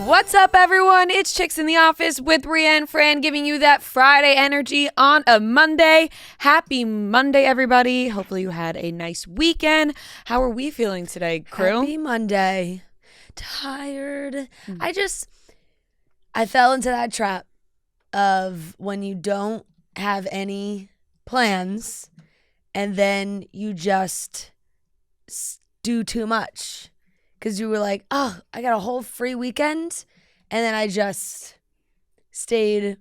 What's up, everyone? It's Chicks in the Office with Brienne Fran, giving you that Friday energy on a Monday. Happy Monday, everybody. Hopefully you had a nice weekend. How are we feeling today, crew? Happy Monday. Tired. I fell into that trap of when you don't have any plans and then you just do too much. Because you were like, oh, I got a whole free weekend. And then I just stayed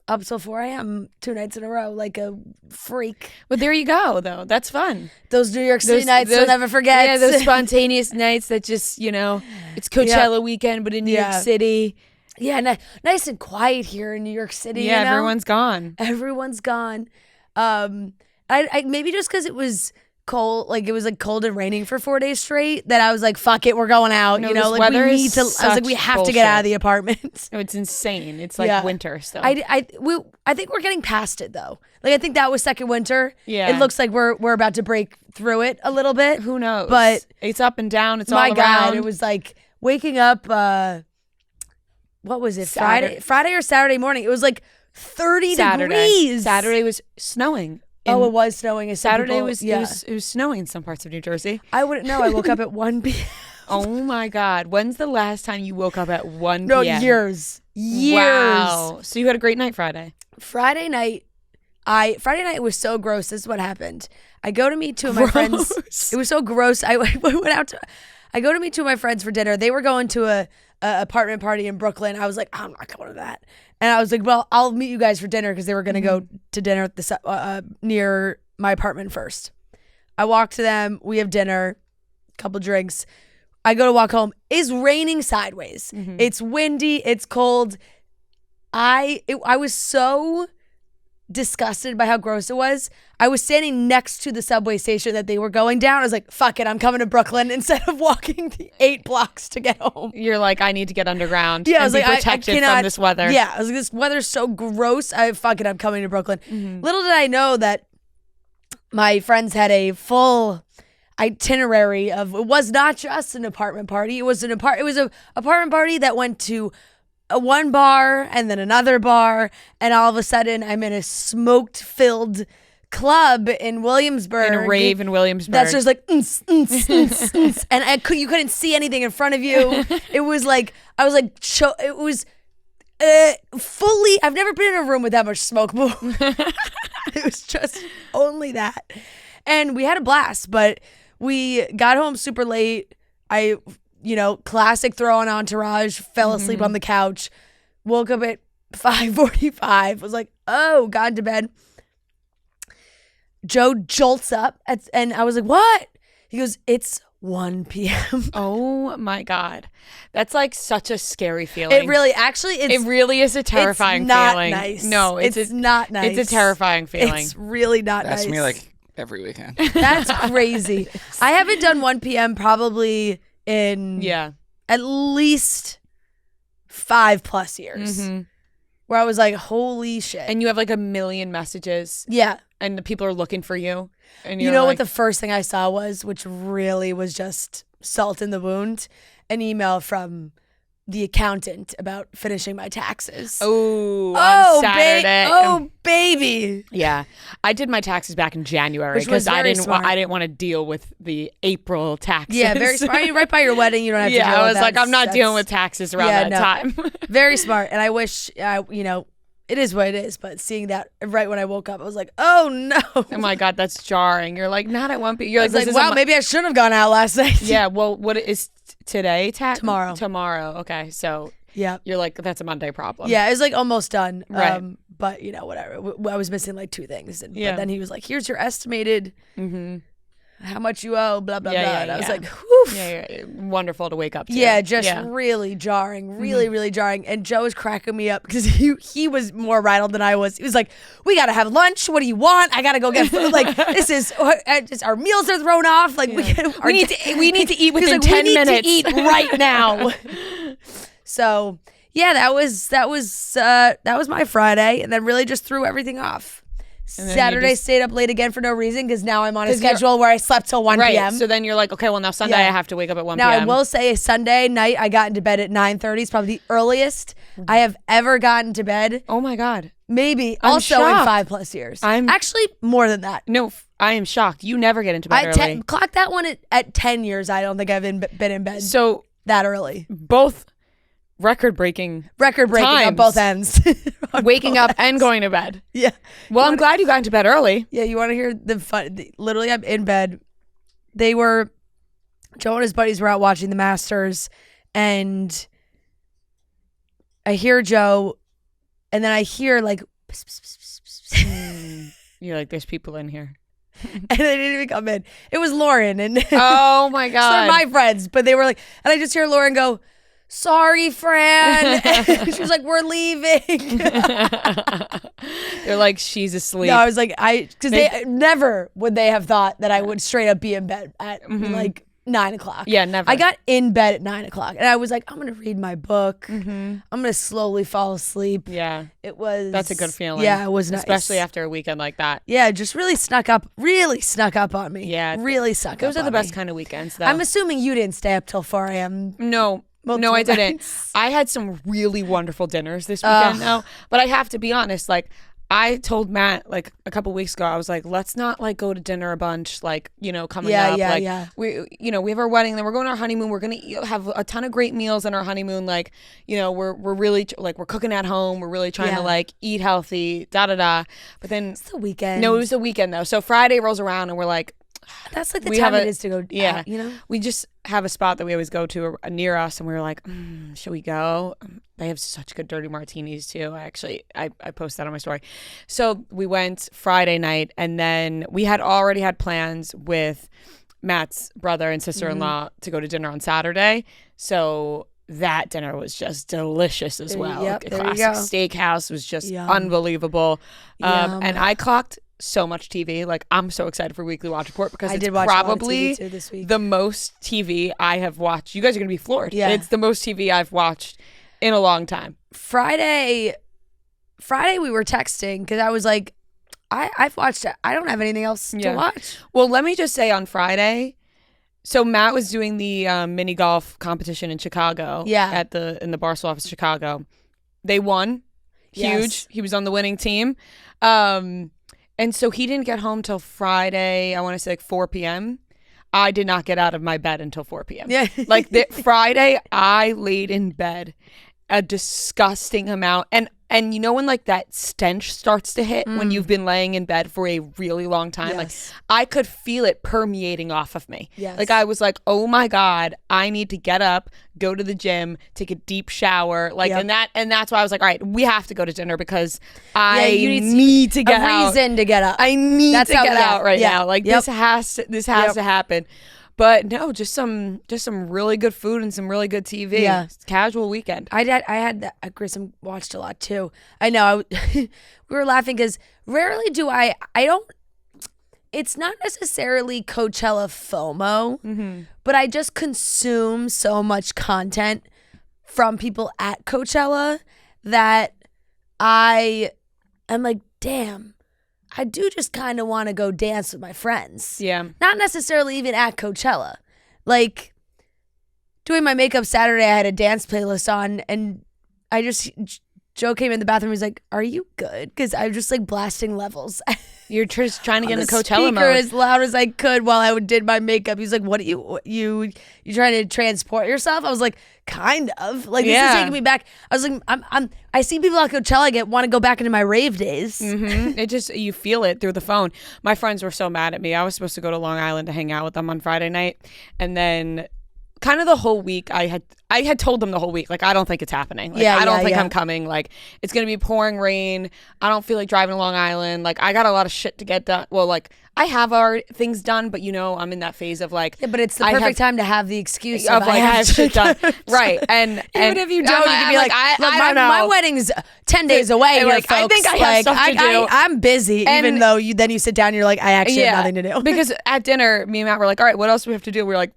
up till 4 a.m. 2 nights in a row like a freak. Well, there you go, though. That's fun. Those New York City nights you'll never forget. Yeah, those spontaneous nights that just, it's Coachella weekend, but in New York City. Yeah, nice and quiet here in New York City. Yeah, you know? everyone's gone. Everyone's gone. I maybe just because it was cold, like it was like cold and raining for 4 days straight, that I was like, fuck it, we're going out. No, like weather we need to. I was like, we have to get out of the apartment. No, it's insane. It's like winter still. I think we're getting past it though. Like I think that was second winter. Yeah, it looks like we're about to break through it a little bit. Who knows? But it's up and down. It's my all God, around. it was like waking up. What was it? Friday or Saturday morning? It was like 30 degrees. Saturday was snowing. Oh, it was snowing. Saturday was it was snowing in some parts of New Jersey. I wouldn't know. I woke up at 1 p.m. Oh my God. When's the last time you woke up at 1 p.m.? No, years. Wow. So you had a great night Friday. Friday night was so gross. This is what happened. I go to meet two of my friends. It was so gross. I go to meet two of my friends for dinner. They were going to a apartment party in Brooklyn. I was like, I'm not going to that. And I was like, well, I'll meet you guys for dinner because they were going to go to dinner at the near my apartment first. I walk to them. We have dinner, couple drinks. I go to walk home. It's raining sideways. Mm-hmm. It's windy. It's cold. I was so disgusted by how gross it was. I was standing next to the subway station that they were going down. I was like, fuck it, I'm coming to Brooklyn instead of walking the 8 blocks to get home. You're like, I need to get underground. Yeah, I was be like, protected from this weather. Yeah, I was like, this weather's so gross. I'm coming to Brooklyn. Mm-hmm. Little did I know that my friends had a full itinerary of, it was not just an apartment party. It was an apartment party that went to one bar and then another bar, and all of a sudden I'm in a smoke-filled club in Williamsburg. In a rave in Williamsburg. That's just like, and you couldn't see anything in front of you. It was like, it was fully, I've never been in a room with that much smoke before. It was just only that. And we had a blast, but we got home super late. Classic throw on Entourage, fell asleep on the couch, woke up at 5:45, was like, oh, got into bed. Joe jolts up, and I was like, what? He goes, it's 1 p.m. Oh my God. That's like such a scary feeling. It really is a terrifying feeling. Nice. No, it's not nice. It's a terrifying feeling. It's really not nice. That's me like every weekend. That's crazy. I haven't done 1 p.m. probably in at least 5+ years, where I was like, holy shit. And you have like a million messages. Yeah. And the people are looking for you. And you know what the first thing I saw was, which really was just salt in the wound, an email from the accountant about finishing my taxes. On Saturday. Baby. Yeah. I did my taxes back in January because I didn't want to deal with the April taxes. Yeah, very smart. Right by your wedding, you don't have to deal with that. Yeah, I was like, I'm not dealing with taxes around that time. Very smart. And I wish, it is what it is. But seeing that right when I woke up, I was like, oh no. Oh my God, that's jarring. You're like, not at 1 p.m. You're like, wow, maybe I shouldn't have gone out last night. Yeah, well, what is today? Tomorrow. Okay, so yeah, you're like, that's a Monday problem. Yeah, it was like almost done. Right. But whatever. I was missing like 2 things. But then he was like, here's your estimated how much you owe, blah, blah, blah. And I was like, whew. Yeah, wonderful to wake up to. Yeah, just really jarring, really jarring. And Joe was cracking me up because he was more rattled than I was. He was like, we got to have lunch. What do you want? I got to go get food. Like, this is, our meals are thrown off. Like, we need to eat within 10 minutes. We need to eat right now. So, yeah, that was my Friday. And then really just threw everything off. Saturday stayed up late again for no reason because now I'm on a schedule where I slept till 1 p.m. So then you're like, okay, well now Sunday I have to wake up at 1 now, p.m. I will say Sunday night I got into bed at 9:30. It's probably the earliest I have ever gotten to bed. Oh my God. Maybe I'm also shocked. in 5+ years. I'm actually more than that. No, I am shocked. You never get into bed early. Clock that one at 10 years. I don't think I've been in bed so that early. Both record-breaking on both ends. Waking up and going to bed. Yeah. Well, I'm glad you got into bed early. Yeah, you want to hear the fun? Literally, I'm in bed. Joe and his buddies were out watching the Masters, and I hear Joe, and then I hear like, pss, pss, pss, pss, pss. You're like, there's people in here. And they didn't even come in. It was Lauren, and oh my God, so they're my friends, but they were like, and I just hear Lauren go, "Sorry, Fran." She was like, "We're leaving." They're like, she's asleep. No, I was like, because they never would they have thought that I would straight up be in bed at like 9 o'clock. Yeah, never. I got in bed at 9 o'clock, and I was like, I'm gonna read my book. I'm gonna slowly fall asleep. Yeah, that's a good feeling. Yeah, it was nice, especially after a weekend like that. Yeah, it just really snuck up on me. Yeah, really snuck up. Those are the best me. kind of weekends, though. I'm assuming you didn't stay up till 4 a.m. No, I didn't. I had some really wonderful dinners this weekend, though. But I have to be honest, like, I told Matt like a couple weeks ago, I was like, let's not like go to dinner a bunch, like, coming up. Yeah. We have our wedding, then we're going to our honeymoon. We're going to have a ton of great meals on our honeymoon. Like, we're really like, we're cooking at home. We're really trying to like eat healthy, But then it's the weekend. No, it was the weekend though. So Friday rolls around and we're like, that's like the time it is to go. Yeah, out, we just have a spot that we always go to near us, and we were like, should we go? They have such good dirty martinis too. I posted that on my story. So we went Friday night, and then we had already had plans with Matt's brother and sister-in-law to go to dinner on Saturday. So that dinner was just delicious as well. Yep, A classic steakhouse was just unbelievable. And I clocked so much TV. Like, I'm so excited for Weekly Watch Report because it's probably this week. the most TV I have watched. You guys are going to be floored. Yeah. It's the most TV I've watched in a long time. Friday we were texting because I was like, I've watched it. I don't have anything else to watch. Well, let me just say on Friday, so Matt was doing the mini golf competition in Chicago. Yeah. In the Barstool office in Chicago. They won. Huge. Yes. He was on the winning team. And so he didn't get home till Friday, I want to say like 4 p.m. I did not get out of my bed until 4 p.m. Yeah. Like Friday, I laid in bed a disgusting amount. And when like that stench starts to hit when you've been laying in bed for a really long time, like I could feel it permeating off of me. Yes. Like I was like, oh my God, I need to get up, go to the gym, take a deep shower. Like, and that's why I was like, all right, we have to go to dinner because I need to get out. A reason to get up. I need to get out right now. Like this has to happen. But no, just some really good food and some really good TV. Yeah. It's a casual weekend. I had that. Grissom watched a lot too. I know. We were laughing because rarely do I don't. It's not necessarily Coachella FOMO, but I just consume so much content from people at Coachella that I am like, damn. I do just kind of want to go dance with my friends. Yeah. Not necessarily even at Coachella. Like, doing my makeup Saturday, I had a dance playlist on, and Joe came in the bathroom. He's like, "Are you good?" Because I was just like blasting levels. You're just trying to get into speaker Coachella mode. As loud as I could while I did my makeup. He's like, "What are you trying to transport yourself?" I was like, "Kind of." Like this is taking me back. I was like, I see people at Coachella want to go back into my rave days. It just, you feel it through the phone. My friends were so mad at me. I was supposed to go to Long Island to hang out with them on Friday night, and then kind of the whole week I had told them the whole week, like, I don't think it's happening. Like, I don't think I'm coming. Like, it's going to be pouring rain. I don't feel like driving to Long Island. Like, I got a lot of shit to get done. Well, like, I have our things done, but I'm in that phase of like, but it's the perfect time to have the excuse of like, I have shit done. Right. And even if you don't, you can be like, my wedding's 10 days away. And here, like, folks. I think I have stuff to do. I'm busy, even though then you sit down and you're like, I actually have nothing to do. Because at dinner, me and Matt were like, all right, what else do we have to do? We were like,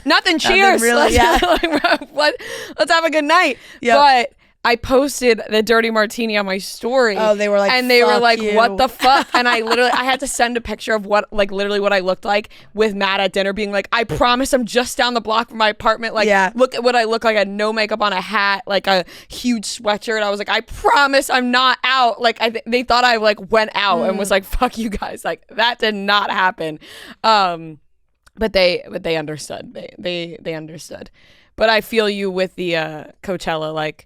nothing. Cheers. Nothing really, let's have a good night. But I posted the dirty martini on my story. Oh, they were like, and they were "Fuck like, you." what the fuck? And I had to send a picture of what I looked like with Matt at dinner, being like, I promise I'm just down the block from my apartment. Like, look at what I look like. I had no makeup on, a hat, like a huge sweatshirt. I was like, I promise I'm not out. Like, they thought I like went out and was like, fuck you guys. Like, that did not happen. But they understood. They understood. But I feel you with the Coachella. Like,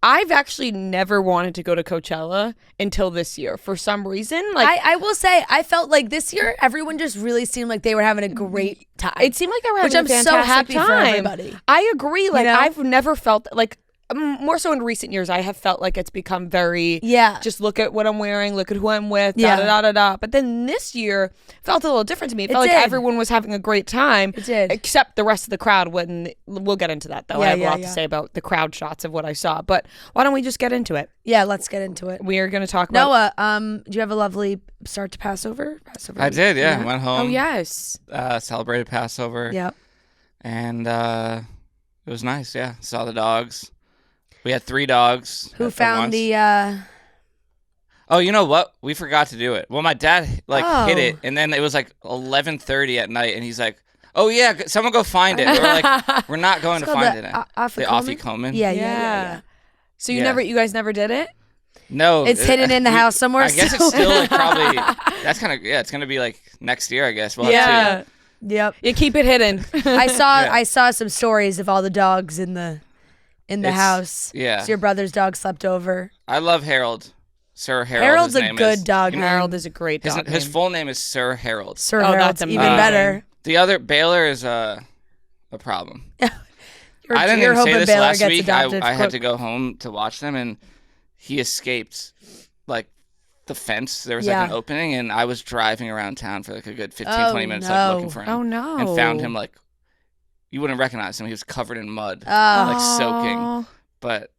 I've actually never wanted to go to Coachella until this year for some reason. Like, I will say, I felt like this year everyone just really seemed like they were having a great time. It seemed like they were having which a I'm so fantastic happy time. for everybody. I agree. Like, You know? I've never felt like, more so in recent years, I have felt like it's become very, just look at what I'm wearing, look at who I'm with, da da da da da. But then this year felt a little different to me. It felt like everyone was having a great time. It did. Except the rest of the crowd wouldn't. We'll get into that, though. I have a lot to say about the crowd shots of what I saw. But why don't we just get into it? Yeah, let's get into it. We are going to talk about... Noah, do you have a lovely start to Passover? I did, yeah. Went home. Oh, yes. Celebrated Passover. Yep. And it was nice, yeah. Saw the dogs. We had 3 dogs. Who found the... Oh, you know what? We forgot to do it. Well, my dad hit it, and then it was like 11:30 at night, and he's like, "Oh yeah, someone go find it." We're like, "We're not going to find it." The Afikomen. Yeah. So you guys never did it? No, it's hidden in the house somewhere. I guess it's still like probably. That's kind of it's gonna be like next year, I guess. We'll have to. Yep. You keep it hidden. I saw some stories of all the dogs in the house. Yeah. So your brother's dog slept over. I love Harold. Sir Harold. Harold's a good dog. Harold is a great dog. His full name is Sir Harold. Sir Harold's even better. The other Baylor is a problem. I didn't you're even say this Baylor last week. Adopted. I had to go home to watch them, and he escaped like the fence. There was like an opening, and I was driving around town for like a good 15-20 minutes like looking for him. Oh no. And found him like you wouldn't recognize him. He was covered in mud, like soaking. But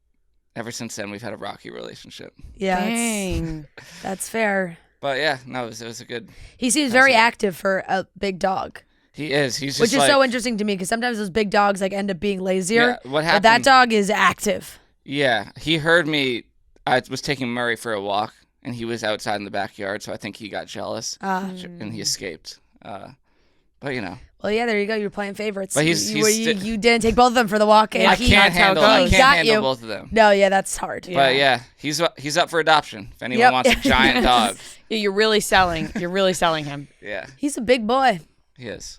ever since then, we've had a rocky relationship. Yeah, dang. That's fair. But yeah, no, it was a good. He seems very active for a big dog. He is. He's just which is so interesting to me because sometimes those big dogs like end up being lazier. Yeah, what happened? But that dog is active. Yeah, he heard me. I was taking Murray for a walk, and he was outside in the backyard, so I think he got jealous, and he escaped. But you know. Well, yeah, there you go. You're playing favorites. But you didn't take both of them for the walk. And I can't handle both of them. No, yeah, that's hard. But yeah, he's up for adoption. If anyone wants a giant dog. Yeah, you're really selling him. Yeah. He's a big boy. He is.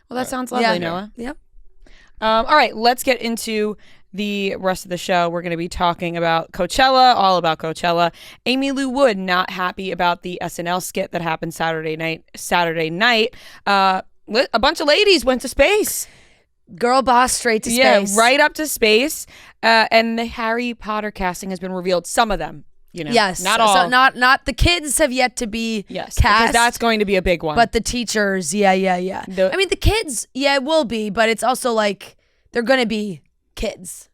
Well, that sounds lovely, Noah. Yep. All right, let's get into the rest of the show. We're going to be talking about Coachella, all about Coachella. Aimee Lou Wood not happy about the SNL skit that happened Saturday night. A bunch of ladies went to space. Girl boss straight to space. Yeah, right up to space. And the Harry Potter casting has been revealed. Some of them, yes, not all. So not the kids have yet to be cast. Because that's going to be a big one. But the teachers, yeah. I mean, the kids, it will be, but it's also like they're going to be kids.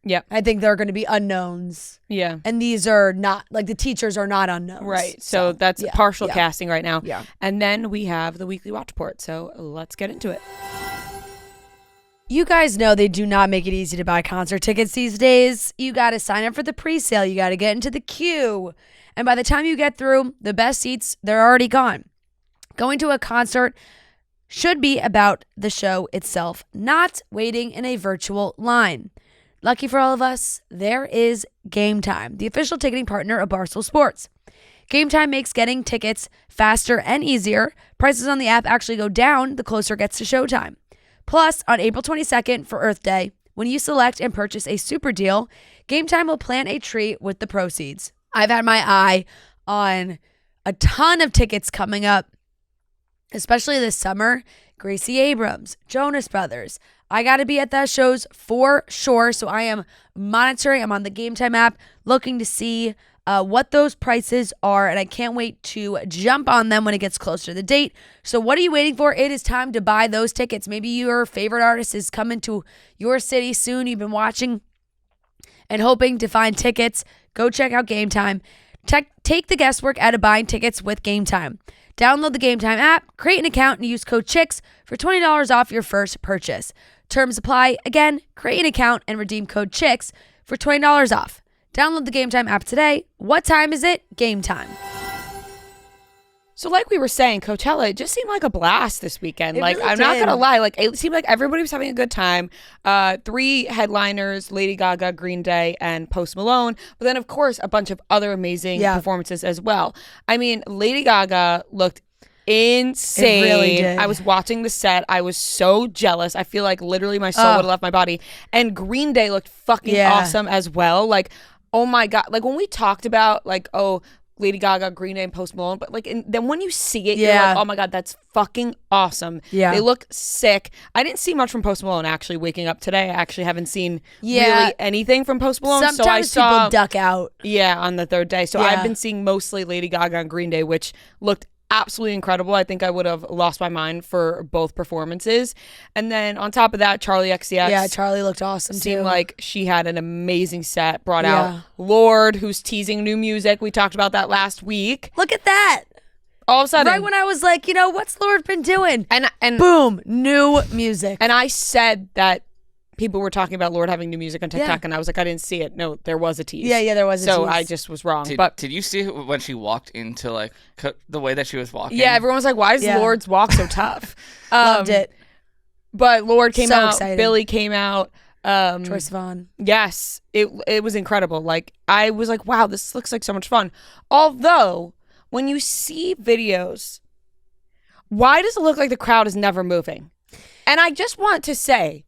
Yeah. I think they're going to be unknowns. Yeah. And these are not, like the teachers are not unknowns. Right. So that's partial casting right now. Yeah. And then we have the weekly watch report. So let's get into it. You guys know they do not make it easy to buy concert tickets these days. You got to sign up for the pre-sale. You got to get into the queue. And by the time you get through, the best seats, they're already gone. Going to a concert should be about the show itself, not waiting in a virtual line. Lucky for all of us, there is Game Time, the official ticketing partner of Barstool Sports. Game Time makes getting tickets faster and easier. Prices on the app actually go down the closer it gets to showtime. Plus, on April 22nd for Earth Day, when you select and purchase a super deal, Game Time will plant a tree with the proceeds. I've had my eye on a ton of tickets coming up, especially this summer. Gracie Abrams, Jonas Brothers. I got to be at those shows for sure. So I am monitoring. I'm on the Game Time app looking to see what those prices are. And I can't wait to jump on them when it gets closer to the date. So what are you waiting for? It is time to buy those tickets. Maybe your favorite artist is coming to your city soon. You've been watching and hoping to find tickets. Go check out Game Time. Take the guesswork out of buying tickets with Game Time. Download the Game Time app, create an account, and use code CHICKS for $20 off your first purchase. Terms apply. Again, create an account and redeem code CHICKS for $20 off. Download the Game Time app today. What time is it? Game time. So like we were saying, Coachella, it just seemed like a blast this weekend. It like, really I'm not did. going to lie. Like, it seemed like everybody was having a good time. 3 headliners, Lady Gaga, Green Day, and Post Malone. But then, of course, a bunch of other amazing performances as well. I mean, Lady Gaga looked insane. It really did. I was watching the set. I was so jealous. I feel like literally my soul would have left my body. And Green Day looked fucking awesome as well. Like, oh my God. Like, when we talked about, like, Lady Gaga, Green Day, and Post Malone, but like, then when you see it, you're like, oh my God, that's fucking awesome. Yeah, they look sick. I didn't see much from Post Malone actually. Waking up today, I actually haven't seen really anything from Post Malone. Sometimes so I saw people duck out. Yeah, on the 3rd day. So I've been seeing mostly Lady Gaga and Green Day, which looked absolutely incredible. I think I would have lost my mind for both performances. And then on top of that, Charlie XCX. Yeah, Charlie looked awesome seemed too. like she had an amazing set. Brought out Lorde, who's teasing new music. We talked about that last week. Look at that. All of a sudden. Right when I was like, what's Lorde been doing? And boom, new music. And I said that people were talking about Lorde having new music on TikTok, and I was like, I didn't see it. No, there was a tease. Yeah, there was a tease. So I just was wrong. Did you see when she walked into, like, the way that she was walking? Yeah, everyone was like, why is Lorde's walk so tough? Loved it. But Lorde came out. Exciting. Billy came out. Troye Sivan. Yes, it was incredible. Like, I was like, wow, this looks like so much fun. Although, when you see videos, why does it look like the crowd is never moving? And I just want to say,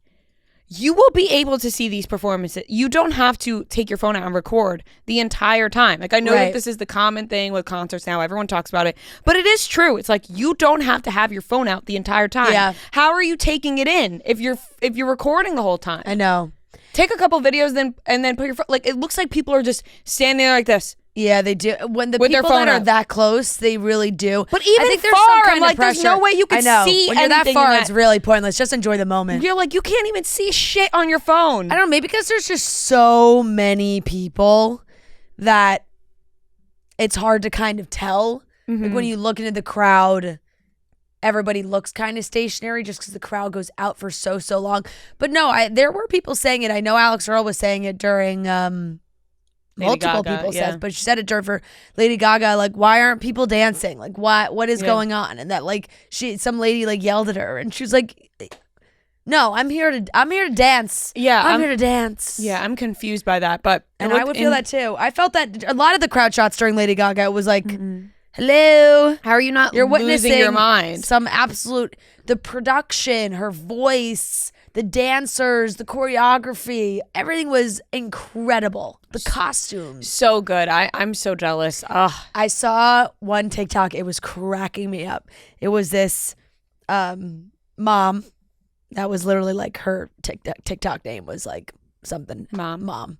you will be able to see these performances. You don't have to take your phone out and record the entire time. Like, I know that this is the common thing with concerts now. Everyone talks about it. But it is true. It's like, you don't have to have your phone out the entire time. Yeah. How are you taking it in if you're recording the whole time? I know. Take a couple videos and then put your phone. Like, it looks like people are just standing there like this. Yeah, they do. When the With their people phone that are out. that close, they really do. But even I think far, there's some kind I'm like, of pressure. there's no way you can I know. see When you're that anything far, in it's really pointless. Just enjoy the moment. You're like, you can't even see shit on your phone. I don't know, maybe because there's just so many people that it's hard to kind of tell. Like, when you look into the crowd, everybody looks kind of stationary just because the crowd goes out for so long. But no, there were people saying it. I know Alex Earl was saying it during multiple Gaga, people said, but she said it during for Lady Gaga, like, why aren't people dancing? Like, what is going on? And that, like, some lady like yelled at her and she was like, no, I'm here to dance. Yeah, I'm here to dance. Yeah, I'm confused by that, but And I would feel that too. I felt that a lot of the crowd shots during Lady Gaga, it was like, hello. How are you not You're losing witnessing your mind? some absolute, the production, her voice, the dancers, the choreography, everything was incredible. The costumes. So good. I'm so jealous. Ugh. I saw one TikTok. It was cracking me up. It was this mom. That was literally like her TikTok name was like something. Mom.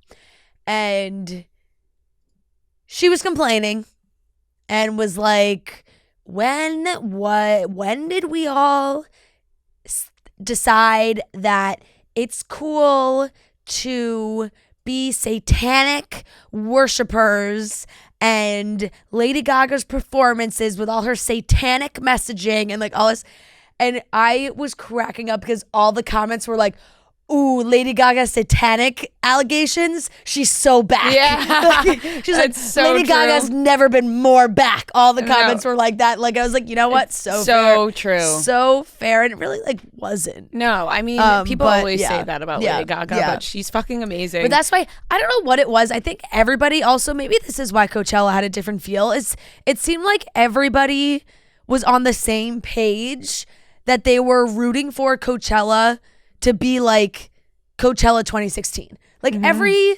And she was complaining and was like, when did we all decide that it's cool to be satanic worshipers, and Lady Gaga's performances with all her satanic messaging and like all this? And I was cracking up because all the comments were like, ooh, Lady Gaga satanic allegations. She's so back. Yeah. She's like, so Lady true. Gaga's never been more back. All the comments were like that. Like, I was like, you know what? So fair. True. So fair. And it really like wasn't. No, I mean, people always say that about Lady Gaga, but she's fucking amazing. But that's why, I don't know what it was. I think everybody also, maybe this is why Coachella had a different feel, is it seemed like everybody was on the same page, that they were rooting for Coachella to be like Coachella 2016. Like every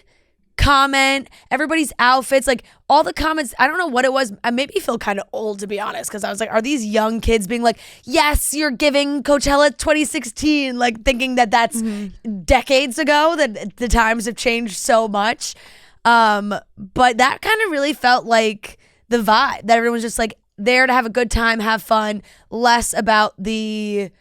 comment, everybody's outfits, like all the comments, I don't know what it was. I made me feel kind of old, to be honest, because I was like, are these young kids being like, yes, you're giving Coachella 2016, like thinking that that's decades ago, that the times have changed so much. But that kind of really felt like the vibe, that everyone's just like there to have a good time, have fun, less about the,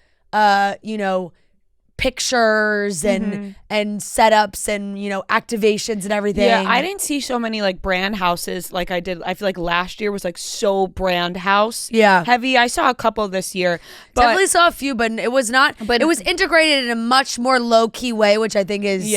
pictures and setups and activations and everything. Yeah, I didn't see so many like brand houses like I did. I feel like last year was like so brand house heavy. I saw a couple this year. But definitely saw a few, but it was not. But it was integrated in a much more low key way, which I think is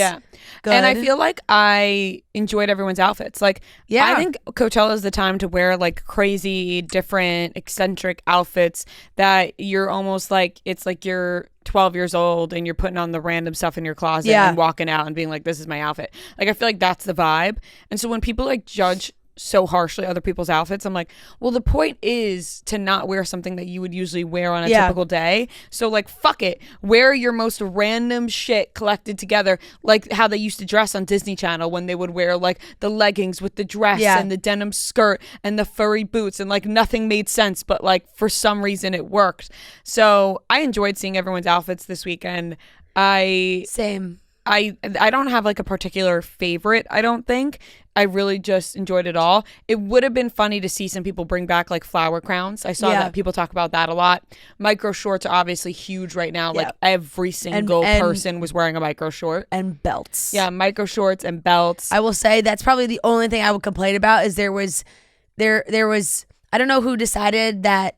Good. And I feel like I enjoyed everyone's outfits. Like, Yeah. I think Coachella is the time to wear like crazy, different, eccentric outfits that you're almost like, it's like you're 12 years old and you're putting on the random stuff in your closet and walking out and being like, this is my outfit. Like, I feel like that's the vibe. And so when people like judge so harshly other people's outfits, I'm like, well, the point is to not wear something that you would usually wear on a typical day. So like, fuck it, wear your most random shit collected together, like how they used to dress on Disney Channel when they would wear like the leggings with the dress and the denim skirt and the furry boots, and like nothing made sense, but like for some reason it worked. So I enjoyed seeing everyone's outfits this weekend. Same. I don't have like a particular favorite, I don't think. I really just enjoyed it all. It would have been funny to see some people bring back like flower crowns. I saw that people talk about that a lot. Micro shorts are obviously huge right now. Like every single person was wearing a micro short. And belts. Yeah, micro shorts and belts. I will say that's probably the only thing I would complain about is there was I don't know who decided that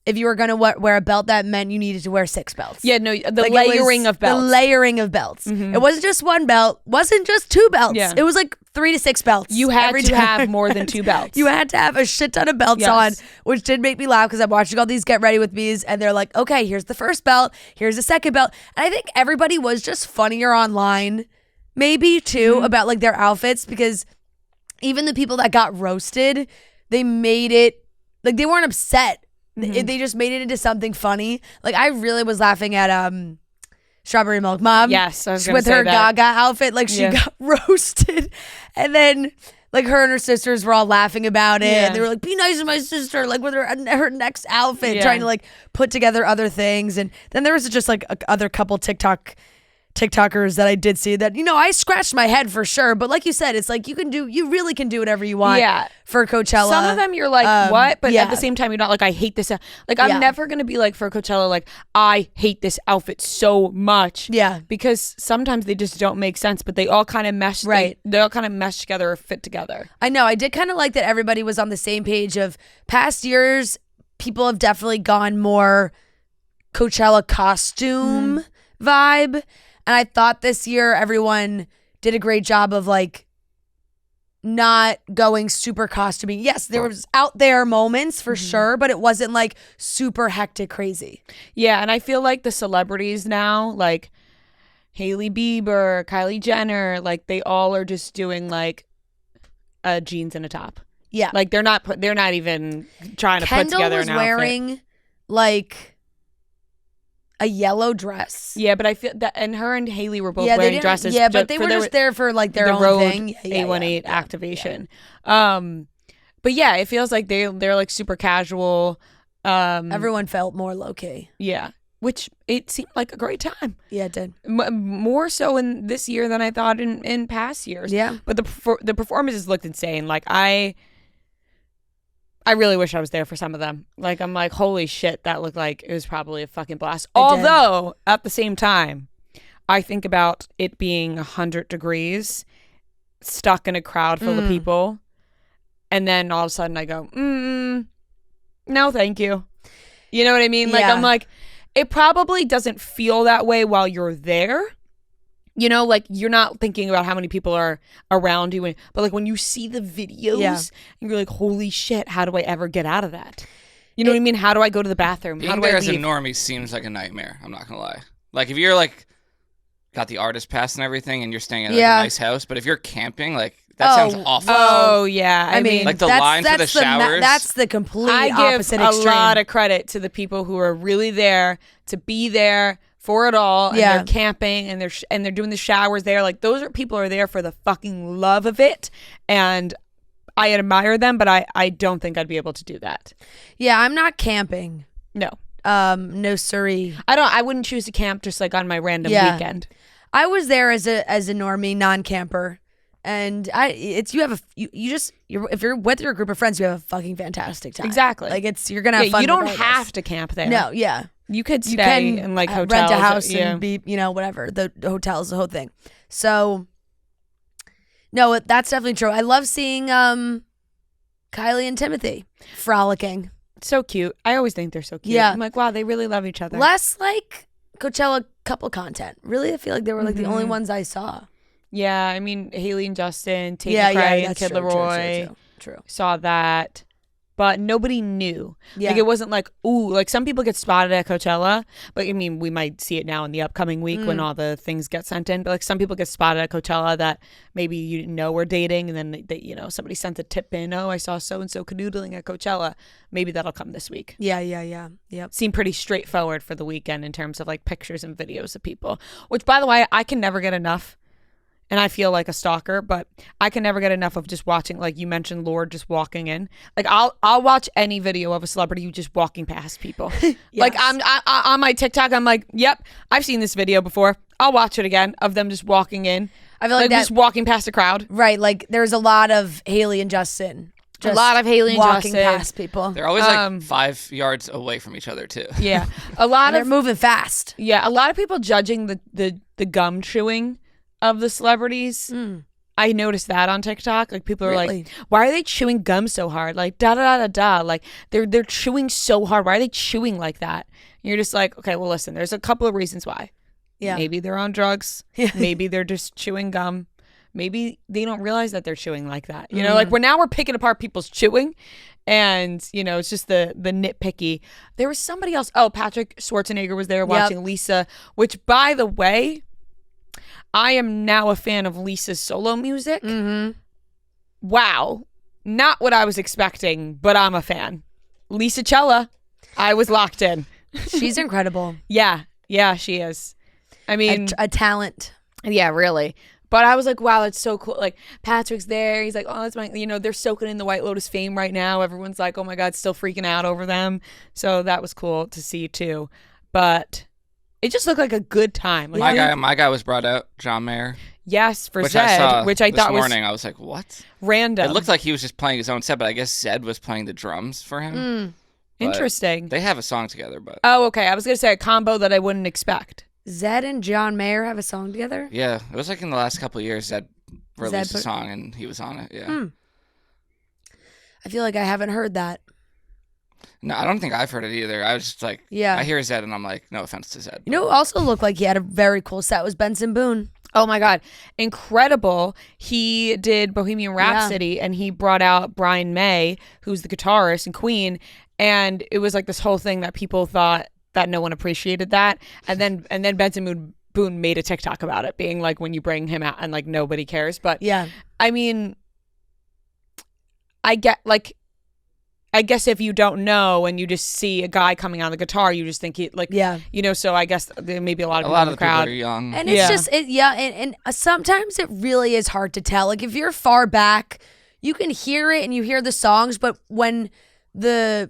if you were going to wear a belt, that meant you needed to wear 6 belts. Yeah, no, the layering of belts. The layering of belts. Mm-hmm. It wasn't just one belt, wasn't just 2 belts. Yeah. It was like 3 to 6 belts. You had to have more than 2 belts. You had to have a shit ton of belts on, which did make me laugh because I'm watching all these Get Ready With Me's and they're like, okay, here's the first belt, here's the second belt. And I think everybody was just funnier online, maybe too, about like their outfits, because even the people that got roasted, they made it, like they weren't upset. They just made it into something funny. Like I really was laughing at Strawberry Milk Mom. Yes, I was with say her that. Gaga outfit. Like she got roasted, and then like her and her sisters were all laughing about it. And they were like, "Be nice to my sister," like with her next outfit, trying to like put together other things. And then there was just like other couple TikTokers that I did see that, I scratched my head for sure. But like you said, it's like you really can do whatever you want for Coachella. Some of them you're like, what? But at the same time, you're not like, I hate this. Like, I'm never going to be like for Coachella, like, I hate this outfit so much. Yeah. Because sometimes they just don't make sense, but they all kind of mesh. Right. They all kind of mesh together or fit together. I know. I did kind of like that everybody was on the same page of past years. People have definitely gone more Coachella costume vibe. And I thought this year everyone did a great job of like not going super costumey. Yes, there was out there moments for sure, but it wasn't like super hectic crazy. Yeah, and I feel like the celebrities now, like Hailey Bieber, Kylie Jenner, like they all are just doing like jeans and a top. Yeah. Like they're not even trying to put together an outfit. Kendall was wearing like a yellow dress. Yeah, but I feel that, and her and Hailey were both wearing dresses. Yeah, but they were just there for like their own road thing. A18 activation. But yeah, it feels like they're like super casual. Everyone felt more low key. Yeah, which it seemed like a great time. Yeah, it did. More so in this year than I thought in past years. Yeah, but the performances looked insane. Like I really wish I was there for some of them. Like, I'm like, holy shit, that looked like it was probably a fucking blast. Although, at the same time, I think about it being 100 degrees, stuck in a crowd full of people, and then all of a sudden I go, no, thank you. You know what I mean? Like, I'm like, it probably doesn't feel that way while you're there. Like you're not thinking about how many people are around you, but like when you see the videos, and you're like, holy shit, how do I ever get out of that? You know what I mean? How do I go to the bathroom? Being there as a normie seems like a nightmare. I'm not gonna lie. Like if you're like got the artist pass and everything, and you're staying in like, a nice house, but if you're camping, like that sounds awful. Oh yeah, I mean, like the line for the showers. That's the complete opposite extreme. I give a lot of credit to the people who are really there to be there for it all, and they're camping and they're doing the showers there. Like those people are there for the fucking love of it, and I admire them, but I don't think I'd be able to do that. Yeah, I'm not camping. No. No siree. I wouldn't choose to camp just like on my random weekend. I was there as a normie, non-camper, and if you're with your group of friends, you have a fucking fantastic time. Exactly. Like you're gonna have fun. You don't have to camp there. No. Yeah. You could stay in like hotels, rent a house and be, whatever. The hotels, the whole thing. So, no, that's definitely true. I love seeing Kylie and Timothy frolicking. So cute. I always think they're so cute. Yeah. I'm like, wow, they really love each other. Less like Coachella couple content. Really, I feel like they were like the only ones I saw. Yeah, I mean Haley and Justin, Tate Yeah, McRae and that's Kid true, Leroy. True. Saw that. But nobody knew. Yeah. Like, it wasn't like, ooh, like some people get spotted at Coachella. But I mean, we might see it now in the upcoming week when all the things get sent in. But like some people get spotted at Coachella that maybe you didn't know were dating. And then, they, somebody sent a tip in. Oh, I saw so-and-so canoodling at Coachella. Maybe that'll come this week. Yeah. Yep. Seemed pretty straightforward for the weekend in terms of like pictures and videos of people. Which, by the way, I can never get enough. And I feel like a stalker, but I can never get enough of just watching, like you mentioned, Lorde just walking in. Like I'll watch any video of a celebrity just walking past people. Yes. Like I'm on my TikTok, I'm like, yep, I've seen this video before. I'll watch it again of them just walking in. I feel like just walking past a crowd. Right, like there's a lot of Haley and Justin. A lot of Haley and walking Justin past people. They're always like 5 yards away from each other too. Yeah, a lot they're moving fast. Yeah, a lot of people judging the gum chewing of the celebrities. I noticed that on TikTok. Like people are like, why are they chewing gum so hard? Like da da da da da. Like they're chewing so hard. Why are they chewing like that? And you're just like, okay, well listen, there's a couple of reasons why. Yeah. Maybe they're on drugs. Maybe they're just chewing gum. Maybe they don't realize that they're chewing like that. Like we're picking apart people's chewing. And, it's just the nitpicky. There was somebody else. Oh, Patrick Schwarzenegger was there watching Lisa, which by the way, I am now a fan of Lisa's solo music. Wow. Not what I was expecting, but I'm a fan. Lisa Cella, I was locked in. She's incredible. Yeah, she is. I mean, a talent. Yeah, really. But I was like, wow, that's so cool. Like, Patrick's there. He's like, oh, that's my, they're soaking in the White Lotus fame right now. Everyone's like, oh my God, still freaking out over them. So that was cool to see too. But it just looked like a good time. Like, my guy was brought out, John Mayer. Yes, for which Zed, I saw which I thought was... This morning, I was like, what? Random. It looked like he was just playing his own set, but I guess Zed was playing the drums for him. Interesting. They have a song together, but... Oh, okay. I was going to say a combo that I wouldn't expect. Zed and John Mayer have a song together? Yeah. It was like in the last couple of years, Zed released a song and he was on it, yeah. I feel like I haven't heard that. No, I don't think I've heard it either. I was just like, I hear Zed and I'm like, no offense to Zed. You know who also looked like he had a very cool set was Benson Boone. Oh my God. Incredible. He did Bohemian Rhapsody and he brought out Brian May, who's the guitarist in Queen. And it was like this whole thing that people thought that no one appreciated that. And then Benson Boone made a TikTok about it being like when you bring him out and like nobody cares. But yeah, I mean, I guess if you don't know and you just see a guy coming on the guitar, you just think he like, so I guess there may be a lot of people in the crowd. People are young. And it's just, and sometimes it really is hard to tell. Like if you're far back, you can hear it and you hear the songs, but when the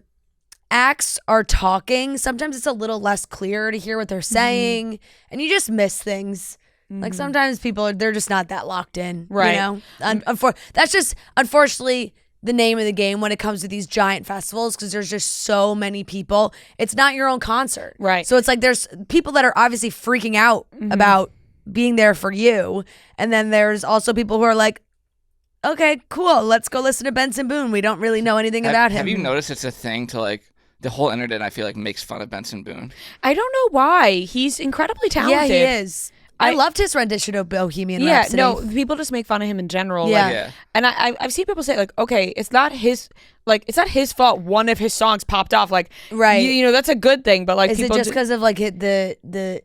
acts are talking, sometimes it's a little less clear to hear what they're saying and you just miss things. Like sometimes they're just not that locked in, right? That's just, unfortunately, the name of the game when it comes to these giant festivals because there's just so many people. It's not your own concert. Right. So it's like there's people that are obviously freaking out about being there for you. And then there's also people who are like, okay, cool, let's go listen to Benson Boone. We don't really know anything about him. Have you noticed it's a thing to like, the whole internet I feel like makes fun of Benson Boone? I don't know why. He's incredibly talented. Yeah, he is. I loved his rendition of Bohemian Rhapsody. Yeah, no, people just make fun of him in general. Yeah. And I've seen people say like, okay, it's not his fault one of his songs popped off. Like, right. You know, that's a good thing, but like, is it just because of like the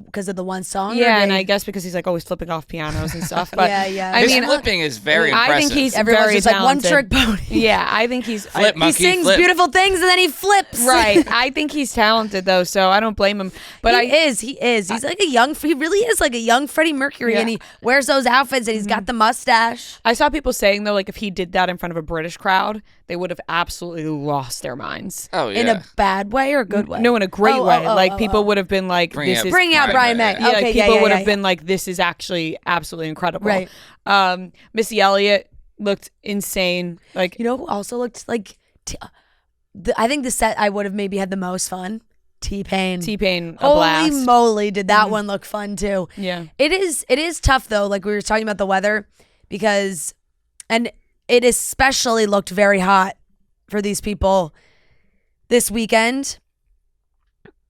because of the one song? Yeah, and I guess because he's like always flipping off pianos and stuff. But I mean, flipping is very impressive. I think he's everyone's just like one trick pony. Yeah, I think he's flip monkey. He sings beautiful things and then he flips. Right. I think he's talented though, so I don't blame him. But he is. He's like he really is like a young Freddie Mercury, and he wears those outfits and he's got the mustache. I saw people saying though, like if he did that in front of a British crowd, they would have absolutely lost their minds. Oh yeah. In a bad way or a good way? No, in a great way. Like people would have been like, bring out Brian May. Yeah, okay, people would have been like, this is actually absolutely incredible. Right. Missy Elliott looked insane. Like, you know who also looked like I think the set I would have maybe had the most fun? T-Pain, a blast. Holy moly, did that one look fun too. Yeah. It is tough though, like we were talking about the weather, because and it especially looked very hot for these people this weekend.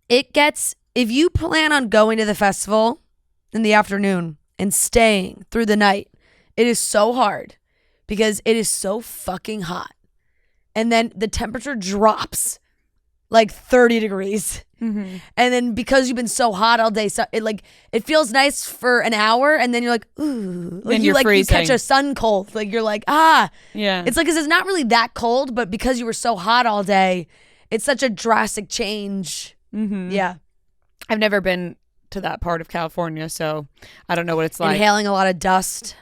If you plan on going to the festival in the afternoon, and staying through the night. It is so hard because it is so fucking hot. And then the temperature drops like 30 degrees. Mm-hmm. And then because you've been so hot all day, so it feels nice for an hour, and then you're like, ooh, like and you freezing. catch a sun cold, like you're like, yeah. It's like, 'cause it's not really that cold, but because you were so hot all day, it's such a drastic change. Mm-hmm. Yeah, I've never been to that part of California, so I don't know what it's like. Inhaling a lot of dust,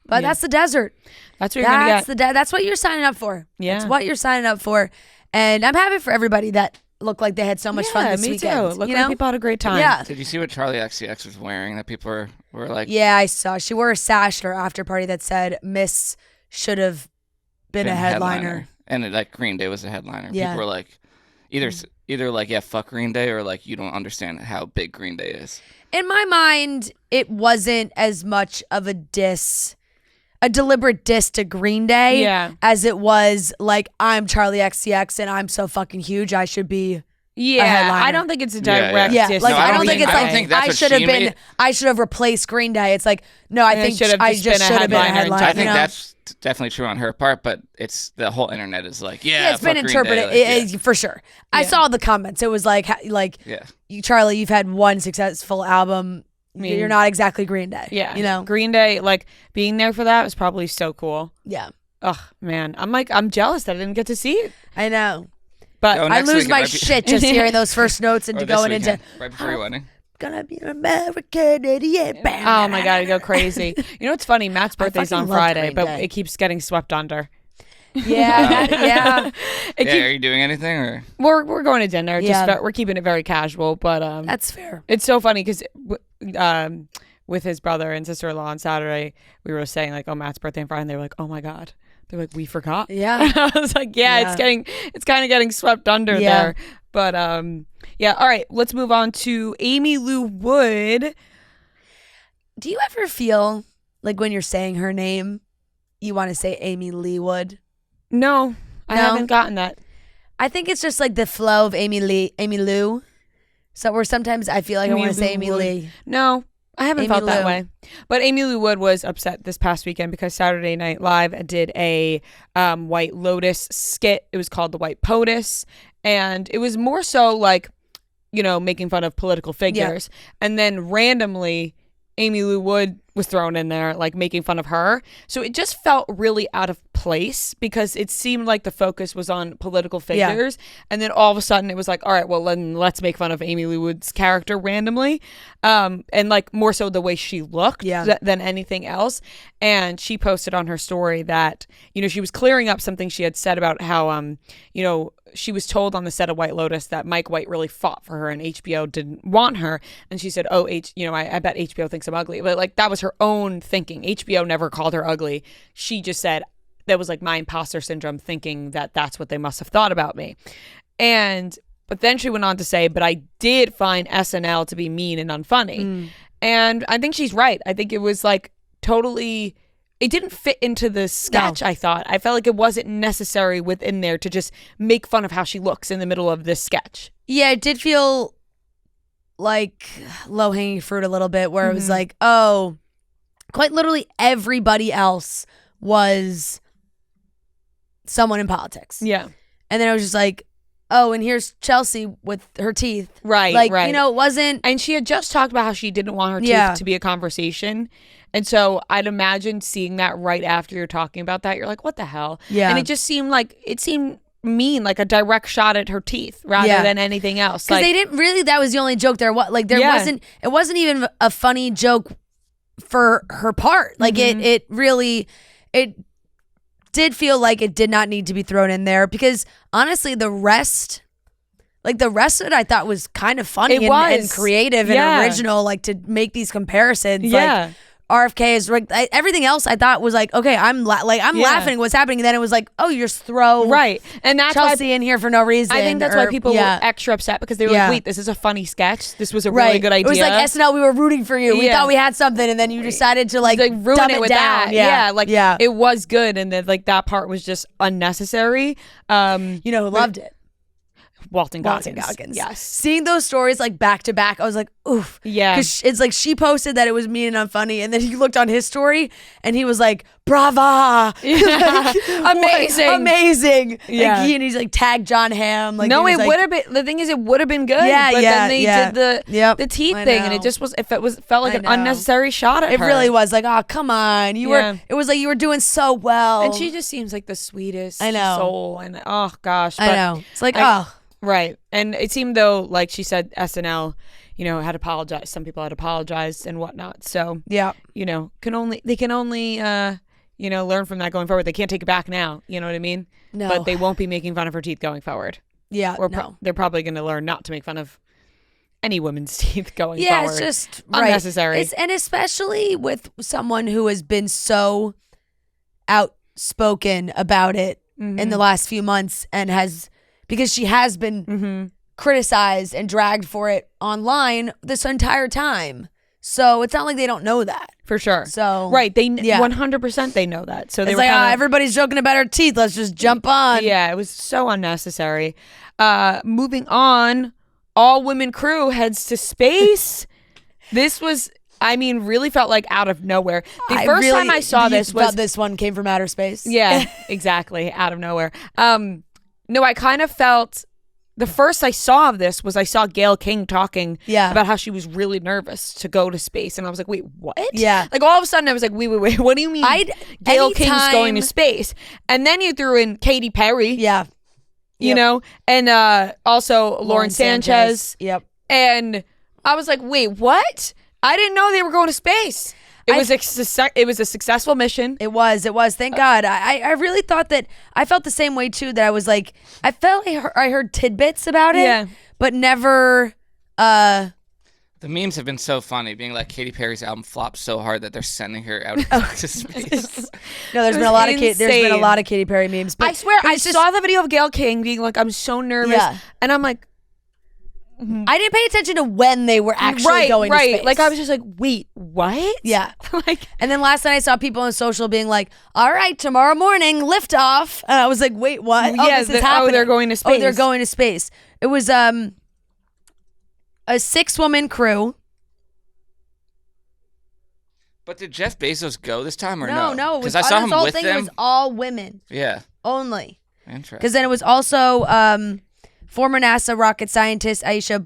but that's the desert. That's what you're gonna get. That's what you're signing up for. Yeah, that's what you're signing up for, and I'm happy for everybody that looked like they had so much fun this weekend. Looked like people had a great time. Yeah. Did you see what Charlie XCX was wearing that people were like? Yeah, I saw. She wore a sash at her after party that said Miss should have been a headliner. And like Green Day was a headliner. Yeah. People were like, either like, yeah, fuck Green Day, or like, you don't understand how big Green Day is. In my mind, it wasn't as much of a deliberate diss to Green Day as it was like, I'm Charlie XCX and I'm so fucking huge, I should be a headliner. I don't think it's a direct diss. Like, No, I don't think it's like I should have replaced Green Day. It's like, no, I think I just should have been a headliner. I think that's definitely true on her part, but it's the whole internet is like, it's been interpreted for sure. I saw the comments. It was like you, Charlie, you've had one successful album. You're not exactly Green Day. Yeah. You know? Green Day, like, being there for that was probably so cool. Yeah. Ugh, man. I'm jealous that I didn't get to see it. I know. But I lose my shit just hearing those first notes and going into right before your wedding. Gonna be an American idiot. Oh my God, I go crazy. You know what's funny? Matt's birthday's on Friday, but Day. it keeps getting swept under. Yeah. Are you doing anything, or we're going to dinner? Just we're keeping it very casual, but that's fair. It's so funny because with his brother and sister-in-law on Saturday, we were saying like, oh, Matt's birthday on Friday, and they were like, oh my God. They're like, we forgot. Yeah. I was like, it's kind of getting swept under there. But all right, let's move on to Aimee Lou Wood. Do you ever feel like when you're saying her name, you want to say Aimee Lou Wood? No, I haven't gotten that. I think it's just like the flow of Aimee Lou. So where sometimes I feel like I want to say Aimee Lee. No, I haven't felt that way. But Aimee Lou Wood was upset this past weekend because Saturday Night Live did a White Lotus skit. It was called The White POTUS. And it was more so like, making fun of political figures. And then randomly, Aimee Lou Wood was thrown in there, like making fun of her. So it just felt really out of place because it seemed like the focus was on political figures. And then all of a sudden it was like, all right, well, then let's make fun of Aimee Lou Wood's character randomly. And like more so the way she looked than anything else. And she posted on her story that, she was clearing up something she had said about how, she was told on the set of White Lotus that Mike White really fought for her and HBO didn't want her. And she said, I bet HBO thinks I'm ugly. But like, that was her own thinking. HBO never called her ugly. She just said, that was like my imposter syndrome thinking that that's what they must have thought about me. But then she went on to say, but I did find SNL to be mean and unfunny. And I think she's right. I think it was like totally... It didn't fit into the sketch, I thought. I felt like it wasn't necessary within there to just make fun of how she looks in the middle of this sketch. Yeah, it did feel like low-hanging fruit a little bit where it was like, oh, quite literally everybody else was someone in politics. Yeah. And then I was just like, oh, and here's Chelsea with her teeth. Right, like, right. It wasn't... And she had just talked about how she didn't want her teeth to be a conversation. And so I'd imagine seeing that right after you're talking about that, you're like, what the hell? Yeah. And it just seemed mean, like a direct shot at her teeth rather than anything else. Because they didn't really, that was the only joke there. It wasn't even a funny joke for her part. Like it really did feel like it did not need to be thrown in there because honestly, the rest of it I thought was kind of funny and creative and original, like to make these comparisons. Yeah. Like, RFK is everything else I thought was like, okay, I'm laughing at what's happening, and then it was like, oh, you just throw and that's Chelsea in here for no reason. I think that's why people were extra upset because they were like, wait, this is a funny sketch. This was a really good idea. It was like SNL, we were rooting for you. We thought we had something, and then you decided to like ruin dumb it with down. that. It was good, and then like that part was just unnecessary. You know who loved it? Walton Goggins. Yes. Seeing those stories like back to back, I was like, oof. Yeah. Because it's like she posted that it was mean and unfunny, and then he looked on his story and he was like, brava. Yeah. Amazing. Amazing. Yeah. Like, and he's like tagged John Hamm. Like, no, he it was would have been. The thing is, it would have been good. Yeah, but yeah, then they yeah. did the teeth I thing, and know. it just felt like I an know. unnecessary shot at It her. really was like, oh, come on. It was like you were doing so well. And she just seems like the sweetest I know. soul. And oh gosh, I know. It's like, oh. Right. And it seemed though, like she said, SNL, had apologized. Some people had apologized and whatnot. So Yeah. they can only learn from that going forward. They can't take it back now. You know what I mean? No. But they won't be making fun of her teeth going forward. Yeah. Or no. they're probably going to learn not to make fun of any woman's teeth going Yeah, forward. it's just unnecessary. And especially with someone who has been so outspoken about it in the last few months and because she has been criticized and dragged for it online this entire time. So it's not like they don't know that. For sure. So right, they 100% they know that. So they it's were like, kinda, everybody's joking about her teeth. Let's just jump on. Yeah, it was so unnecessary. Moving on, all women crew heads to space. This was, really felt like out of nowhere. The first time I saw this was this one came from outer space. Yeah, exactly, out of nowhere. No, I kind of felt. The first I saw of this was I saw Gayle King talking about how she was really nervous to go to space. And I was like, wait, what? Yeah. Like all of a sudden I was like, wait, what do you mean Gayle King's going to space? And then you threw in Katy Perry. Yeah. And also Lauren Sanchez. Yep. And I was like, wait, what? I didn't know they were going to space. It was a successful mission. It was. Thank God. I really thought that. I felt the same way too. That I was like, I felt I heard tidbits about it, but never. The memes have been so funny, being like Katy Perry's album flopped so hard that they're sending her out to space. No, there's been a lot of Katy Perry memes. But I swear, I saw the video of Gayle King being like, "I'm so nervous," and I'm like. I didn't pay attention to when they were actually going to space. Like I was just like, wait, what? Yeah. Like, and then last night I saw people on social being like, all right, tomorrow morning, liftoff. And I was like, wait, what? This is happening. They're going to space. Oh, they're going to space. It was a 6-woman crew. But did Jeff Bezos go this time or no? No. Because I saw him with them. It was all women. Yeah. Only. Interesting. Because then it was also former NASA rocket scientist Aisha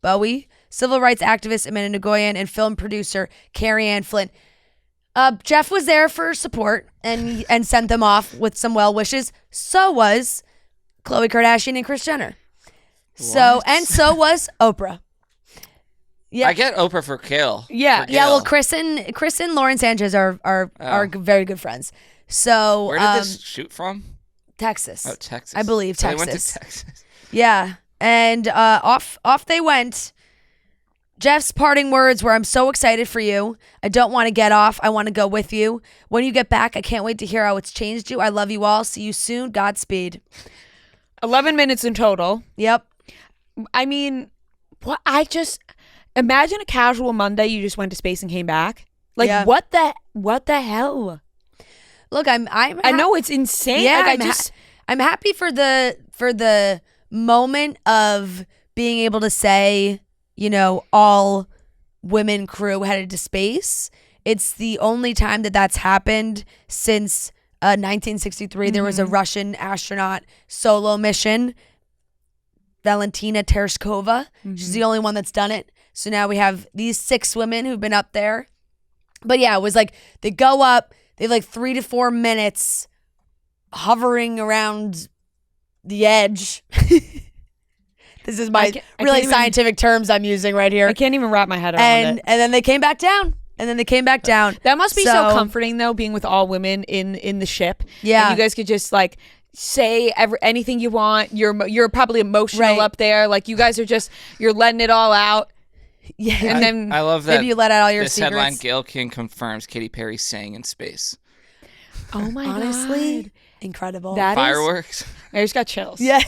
Bowie, civil rights activist Amanda Nguyen, and film producer Carrie Ann Flint. Jeff was there for support and sent them off with some well wishes. So was Khloe Kardashian and Kris Jenner. So was Oprah. Yeah, I get Oprah for Gayle. Yeah. Well, Kris and Lauren Sanchez are very good friends. So where did this shoot from? Texas. Oh, Texas. I believe So Texas. They went to Texas. Yeah, and off they went. Jeff's parting words were, "I'm so excited for you. I don't want to get off. I want to go with you. When you get back, I can't wait to hear how it's changed you. I love you all. See you soon. Godspeed." 11 minutes in total. Yep. What? Imagine a casual Monday. You just went to space and came back. Like what the hell? Look, I know it's insane. Yeah, like, I'm happy for the moment of being able to say, all women crew headed to space. It's the only time that's happened since 1963. There was a Russian astronaut solo mission, Valentina Tereshkova. She's the only one that's done it. So now we have these 6 women who've been up there. But yeah, it was like they go up, they have like 3 to 4 minutes hovering around the edge. This is my really scientific terms I'm using right here. I can't even wrap my head around it. And then they came back down. That must be so comforting though, being with all women in the ship. Yeah. And you guys could just like say anything you want. You're probably emotional up there. Like you guys are you're letting it all out. Yeah. And then I love that. Maybe you let out all your this secrets. Headline: Gayle King confirms Katy Perry sang in space. Oh my God. Honestly, incredible. Fireworks. I just got chills. Yeah.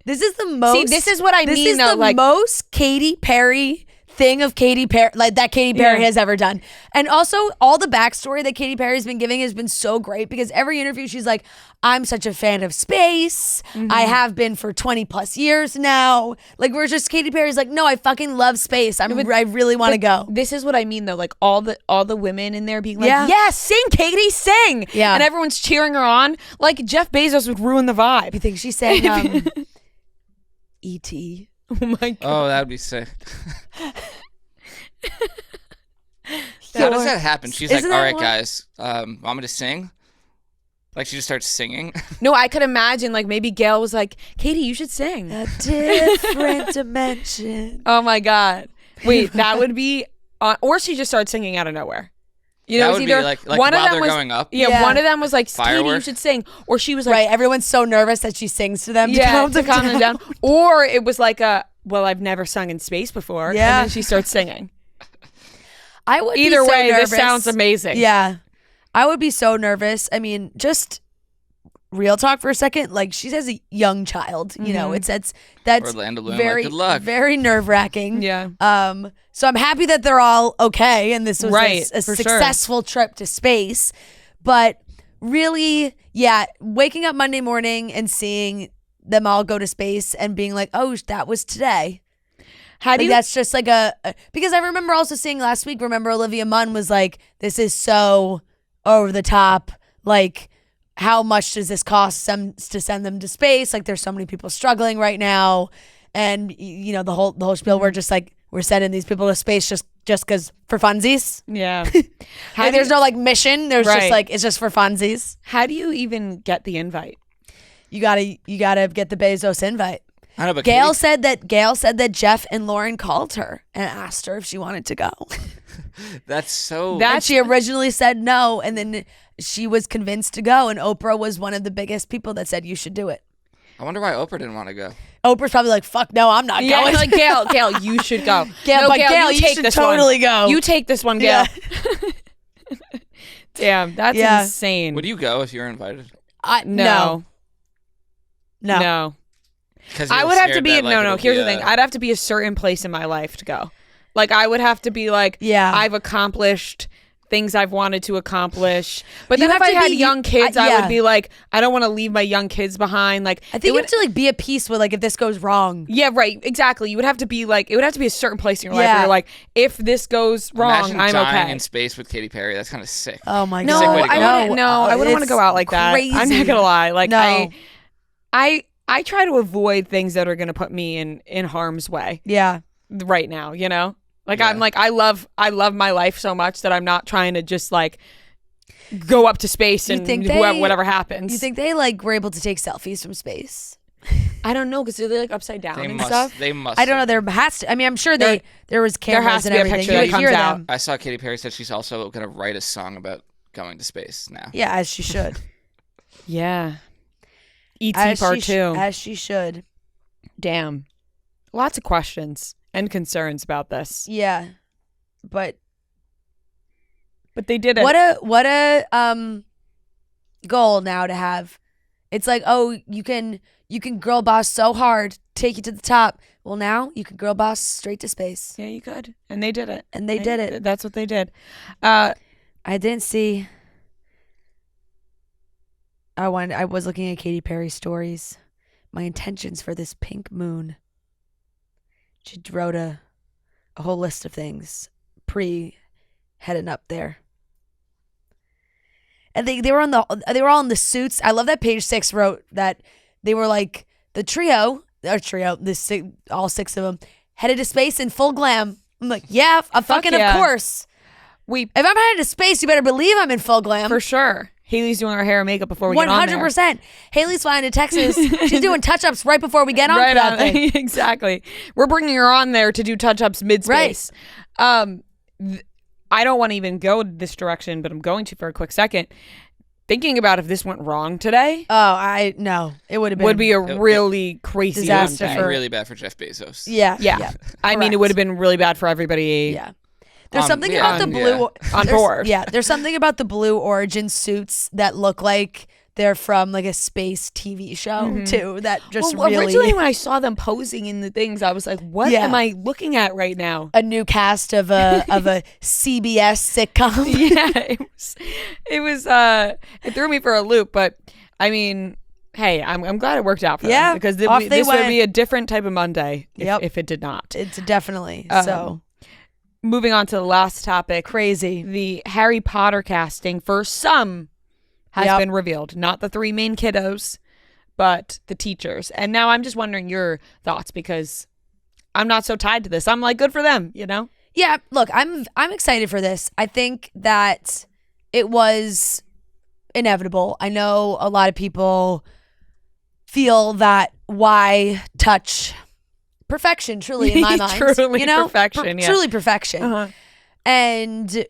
This is the most. See, this is what I mean. This is though, the most Katy Perry thing of Katy Perry, like that Katy Perry has ever done. And also all the backstory that Katy Perry's been giving has been so great because every interview she's like, I'm such a fan of space. I have been for 20 plus years now. Like we're just, Katy Perry's like, no, I fucking love space. I really want to go. This is what I mean though. Like all the women in there being like, yeah, sing Katy, sing. Yeah. And everyone's cheering her on. Like Jeff Bezos would ruin the vibe. You think she sang E.T.? Oh my God. Oh, that would be sick. How does that happen? She's like, all right, guys, want me to sing? Like she just starts singing. No, I could imagine like maybe Gail was like, Katy, you should sing. A different dimension. Oh my God. Wait, that would be, or she just started singing out of nowhere. You know, that would be like one while of them they're was, going up. Yeah, one of them was like, Firework. Katy, you should sing. Or she was like, right, everyone's so nervous that she sings to them to calm them down. Or it was like well, I've never sung in space before. Yeah. And then she starts singing. I would Either be so way, nervous. this sounds amazing. Yeah. I would be so nervous. I mean, just real talk for a second. Like she has a young child, you know, that's Orlando Bloom, very, good luck. very nerve wracking. Yeah. So I'm happy that they're all okay and this was a for successful trip to space. But really, yeah, waking up Monday morning and seeing them all go to space and being like, oh, that was today. How do you? That's just like because I remember also seeing last week, Olivia Munn was like, this is so over the top. Like, how much does this cost them to send them to space? Like, there's so many people struggling right now. And, you know, the whole spiel, we're just like, we're sending these people to space just because for funsies. Yeah. Like, there's no like mission. There's just like, it's just for funsies. How do you even get the invite? You gotta get the Bezos invite. I know, but Gail said that Jeff and Lauren called her and asked her if she wanted to go. That's so. And she originally said no, and then she was convinced to go, and Oprah was one of the biggest people that said you should do it. I wonder why Oprah didn't want to go. Oprah's probably like, fuck no, I'm not going. Like, Gail, you should go. Gail, you take should this totally one. go. You take this one, Gail. Yeah. Damn, that's insane. Would you go if you were invited? No. I would have to be here's the thing. I'd have to be a certain place in my life to go. Like I would have to be like, I've accomplished things I've wanted to accomplish. But then if I had young kids, I would be like, I don't want to leave my young kids behind. Like I think you have to like be at peace with like if this goes wrong. Yeah, right. Exactly. You would have to be like, it would have to be a certain place in your life where you're like, if this goes wrong, Imagine I'm dying okay. in space with Katy Perry. That's kind of sick. Oh my God. I wouldn't want to go out like that. I'm not gonna lie. Like I try to avoid things that are gonna put me in harm's way. Yeah. Right now, you know? Like I'm like I love my life so much that I'm not trying to just like go up to space and whatever happens. You think they like were able to take selfies from space? I don't know because they're like upside down stuff. They must. I don't know. There has to. I mean, I'm sure there was cameras and everything. That comes out. I saw Katy Perry said she's also gonna write a song about going to space now. Yeah, as she should. Yeah. E.T. Part 2. As she should. Damn. Lots of questions and concerns about this. Yeah. But they did it. What a goal now to have. It's like, oh, you can girl boss so hard, take you to the top. Well, now you can girl boss straight to space. Yeah, you could. And they did it. And they did it. That's what they did. I didn't see. I was looking at Katy Perry stories. My intentions for this pink moon. She wrote a whole list of things heading up there. And they were all in the suits. I love that Page 6 wrote that they were like the all six of them headed to space in full glam. I'm like, yeah, of course. If I'm headed to space, you better believe I'm in full glam. For sure. Haley's doing our hair and makeup before we get on there. 100%. Haley's flying to Texas. She's doing touch-ups right before we get on for that thing. Exactly. We're bringing her on there to do touch-ups mid-space. Right. I don't want to even go this direction, but I'm going to for a quick second. Thinking about if this went wrong today. Oh, no. It would be a really crazy disaster. It would be really bad for Jeff Bezos. Yeah. I mean, it would have been really bad for everybody. Yeah. There's something about the blue on board. Yeah, there's something about the Blue Origin suits that look like they're from like a space TV show too. That just originally when I saw them posing in the things, I was like, "What am I looking at right now?" A new cast of a CBS sitcom. Yeah, it threw me for a loop. But I mean, hey, I'm glad it worked out for them because this would be a different type of Monday if it did not. It's definitely so. Moving on to the last topic. Crazy. The Harry Potter casting for some has been revealed. Not the 3 main kiddos, but the teachers. And now I'm just wondering your thoughts because I'm not so tied to this. I'm like, good for them, you know? Yeah, look, I'm excited for this. I think that it was inevitable. I know a lot of people feel that why touch perfection, truly, in my mind. Truly perfection, truly perfection. And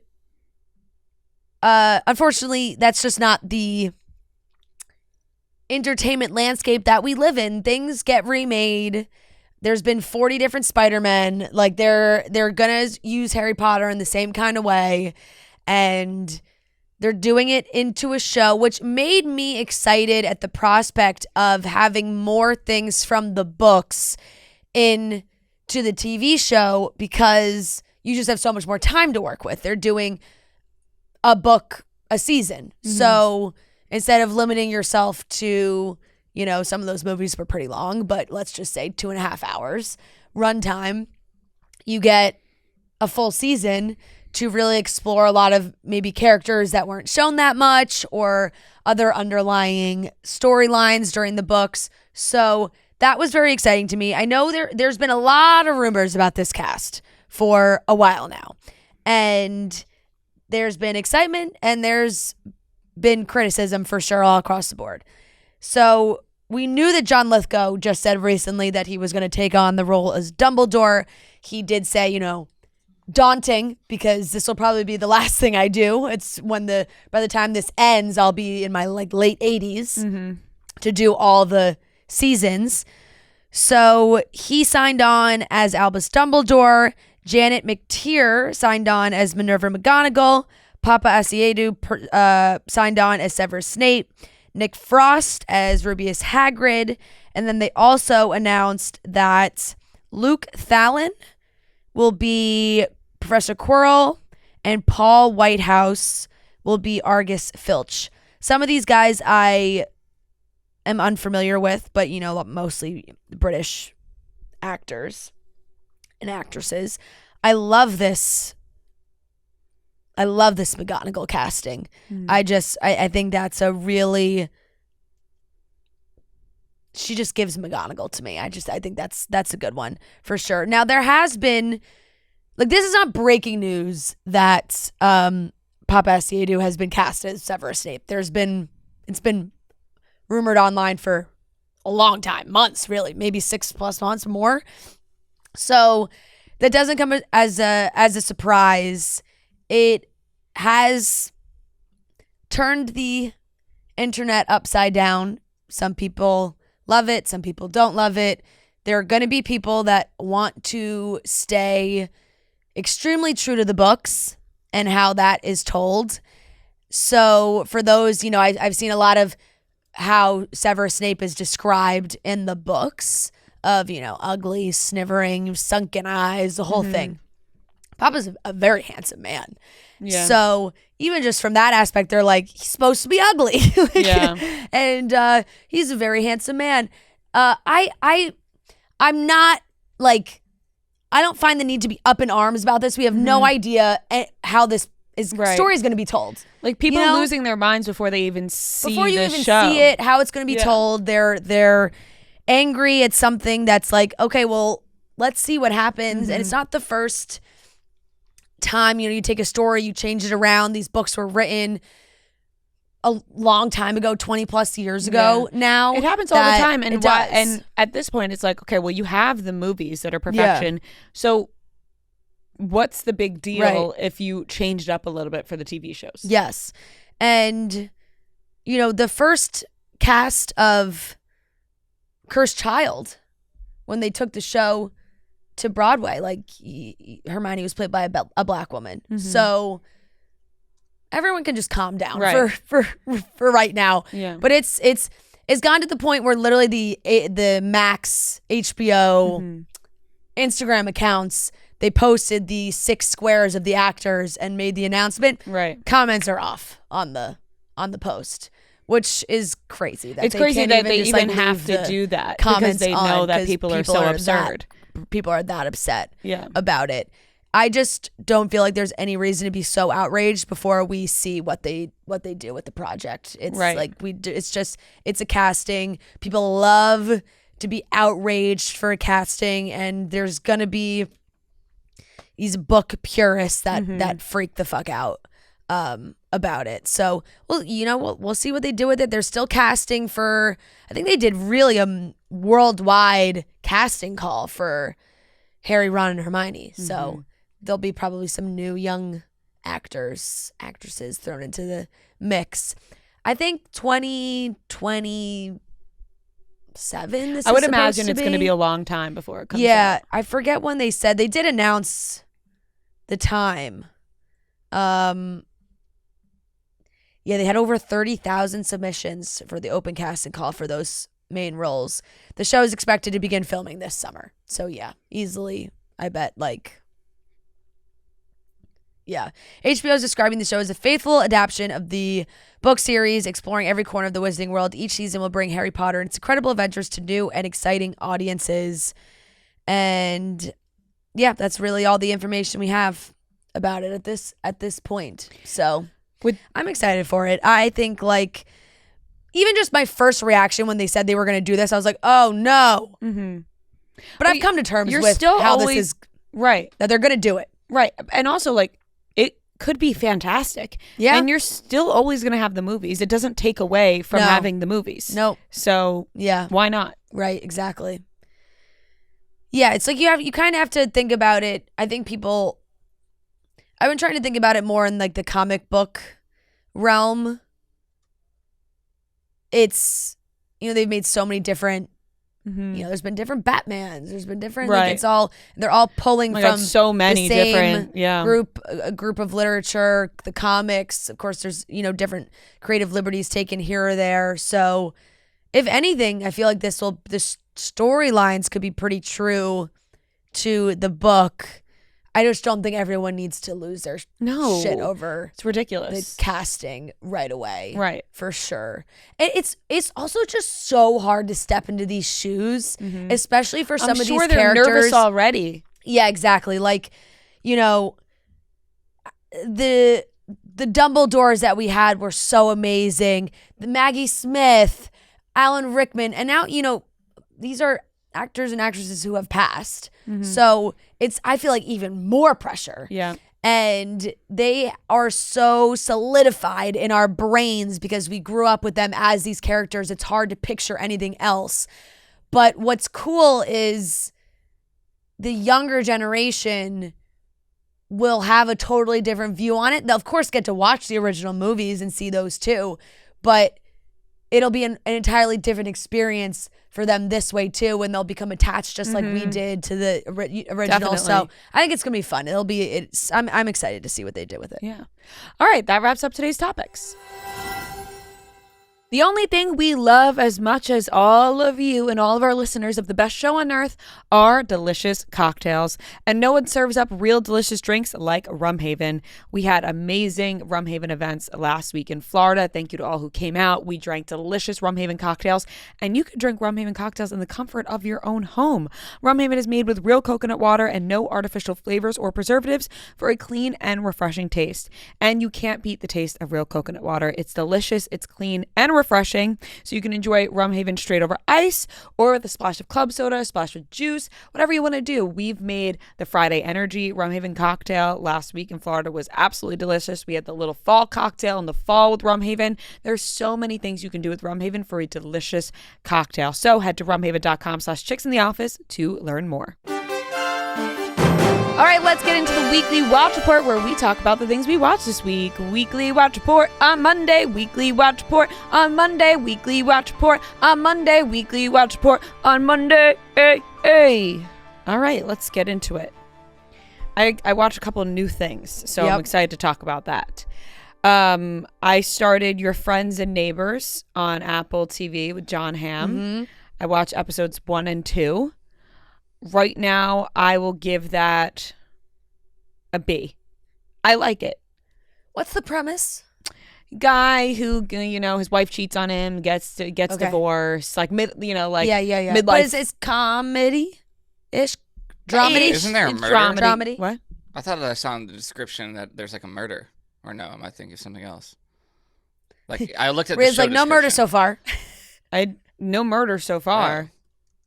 unfortunately, that's just not the entertainment landscape that we live in. Things get remade. There's been 40 different Spider-Men. Like they're gonna use Harry Potter in the same kind of way, and they're doing it into a show, which made me excited at the prospect of having more things from the books into the TV show because you just have so much more time to work with. They're doing a book a season. So instead of limiting yourself to, some of those movies were pretty long, but let's just say 2.5 hours runtime, you get a full season to really explore a lot of maybe characters that weren't shown that much or other underlying storylines during the books. So that was very exciting to me. I know there's been a lot of rumors about this cast for a while now. And there's been excitement and there's been criticism for sure all across the board. So we knew that John Lithgow just said recently that he was going to take on the role as Dumbledore. He did say, daunting because this will probably be the last thing I do. It's by the time this ends, I'll be in my late 80s to do all the seasons. So he signed on as Albus Dumbledore. Janet McTeer signed on as Minerva McGonagall. Papa Asiedu signed on as Severus Snape. Nick Frost as Rubeus Hagrid. And then they also announced that Luke Thallin will be Professor Quirrell and Paul Whitehouse will be Argus Filch. Some of these guys I am unfamiliar with, but mostly British actors and actresses. I love this McGonagall casting. I think that's a really, she just gives McGonagall to me. I think that's a good one for sure. Now there has been, this is not breaking news that Papa Asiedu has been cast as Severus Snape. It's been rumored online for a long time, months really, maybe 6+ months more. So that doesn't come as a surprise. It has turned the internet upside down. Some people love it, some people don't love it. There are going to be people that want to stay extremely true to the books and how that is told. So for those, I've seen a lot of how Severus Snape is described in the books of, ugly, snivering, sunken eyes, the whole thing. Papa's a very handsome man. Yeah. So even just from that aspect, they're like, he's supposed to be ugly. And he's a very handsome man. I'm not I don't find the need to be up in arms about this. We have no idea how this story is going to be told. People losing their minds before they even see before you even show. See it, how it's going to be told. They're angry at something that's okay, well, let's see what happens. And it's not the first time, you take a story, you change it around. These books were written a long time ago, 20+ years ago now. It happens all the time. And and at this point, it's okay, well, you have the movies that are perfection. So what's the big deal if you changed up a little bit for the TV shows? Yes. And, the first cast of Cursed Child, when they took the show to Broadway, Hermione was played by a black woman. So everyone can just calm down Right. for right now. Yeah. But it's gone to the point where literally the Max HBO Instagram accounts, they posted the 6 squares of the actors and made the announcement. Right. Comments are off on the post, which is crazy. It's crazy that they even have to do that because they know that people are so absurd. People are that upset Yeah. about it. I just don't feel like there's any reason to be so outraged before we see what they do with the project. It's Right. like it's a casting. People love to be outraged for a casting, and there's gonna be these book purists that freak the fuck out about it. So, well, we'll see what they do with it. They're still casting for. I think they did really a worldwide casting call for Harry, Ron, and Hermione. So there'll be probably some new young actresses thrown into the mix. I think 2027. I would imagine it's going to be a long time before it comes out. Yeah, I forget when they said. They did announce the time. Yeah, they had over 30,000 submissions for the open casting call for those main roles. The show is expected to begin filming this summer. So yeah, easily, I bet, yeah. HBO is describing the show as a faithful adaptation of the book series, exploring every corner of the Wizarding World. Each season will bring Harry Potter and its incredible adventures to new and exciting audiences. And yeah, that's really all the information we have about it at this point. So I'm excited for it. I think even just my first reaction when they said they were going to do this, I was like, oh no. Mm-hmm. But I've come to terms with how this is right, that they're going to do it. Right. And also it could be fantastic. Yeah. And you're still always going to have the movies. It doesn't take away from having the movies. No. So yeah, why not? Right. Exactly. Yeah. It's like you kind of have to think about it. I think I've been trying to think about it more in the comic book realm. It's, they've made so many different, there's been different Batmans. There's been different, right. they're all pulling from so many the same different group of literature, the comics. Of course, there's, different creative liberties taken here or there. So if anything, I feel like the storylines could be pretty true to the book. I just don't think everyone needs to lose their shit over it's ridiculous the casting right away. Right. For sure. It's also just so hard to step into these shoes, especially for some of these characters. I'm sure they're nervous already. Yeah, exactly. The Dumbledores that we had were so amazing. The Maggie Smith, Alan Rickman, and now, these are actors and actresses who have passed. So I feel like even more pressure. Yeah. And they are so solidified in our brains because we grew up with them as these characters. It's hard to picture anything else. But what's cool is the younger generation will have a totally different view on it. They'll, of course, get to watch the original movies and see those too. But it'll be an entirely different experience for them this way too, when they'll become attached just like we did to the original. Definitely. So I think it's gonna be fun. I'm excited to see what they do with it. Yeah. All right, that wraps up today's topics. The only thing we love as much as all of you and all of our listeners of the best show on earth are delicious cocktails. And no one serves up real delicious drinks like Rumhaven. We had amazing Rumhaven events last week in Florida. Thank you to all who came out. We drank delicious Rumhaven cocktails, and you can drink Rumhaven cocktails in the comfort of your own home. Rumhaven is made with real coconut water and no artificial flavors or preservatives for a clean and refreshing taste. And you can't beat the taste of real coconut water. It's delicious, it's clean, and refreshing, so you can enjoy Rumhaven straight over ice or with a splash of club soda, a splash with juice, whatever you want to do. We've made the Friday Energy Rumhaven cocktail last week in Florida. Was absolutely delicious. We had the little fall cocktail in the fall with Rumhaven. There's so many things you can do with Rumhaven for a delicious cocktail. So head to rumhaven.com/chicksintheoffice to learn more. All right, let's get into the weekly watch report, where we talk about the things we watched this week. Weekly watch report on Monday. Weekly watch report on Monday. Weekly watch report on Monday. Weekly watch report on Monday. Hey. All right, let's get into it. I watched a couple of new things, so I'm excited to talk about that. I started Your Friends and Neighbors on Apple TV with John Hamm. Mm-hmm. I watched episodes 1 and 2. Right now, I will give that a B. I like it. What's the premise? Guy who, his wife cheats on him, gets divorced, like midlife. But it's comedy-ish, dramedy. Isn't there a murder? Dramedy. What? I thought that I saw in the description that there's like a murder. Or no, am I thinking of something else? Like I looked at the Riz show like no murder so far. No murder so far.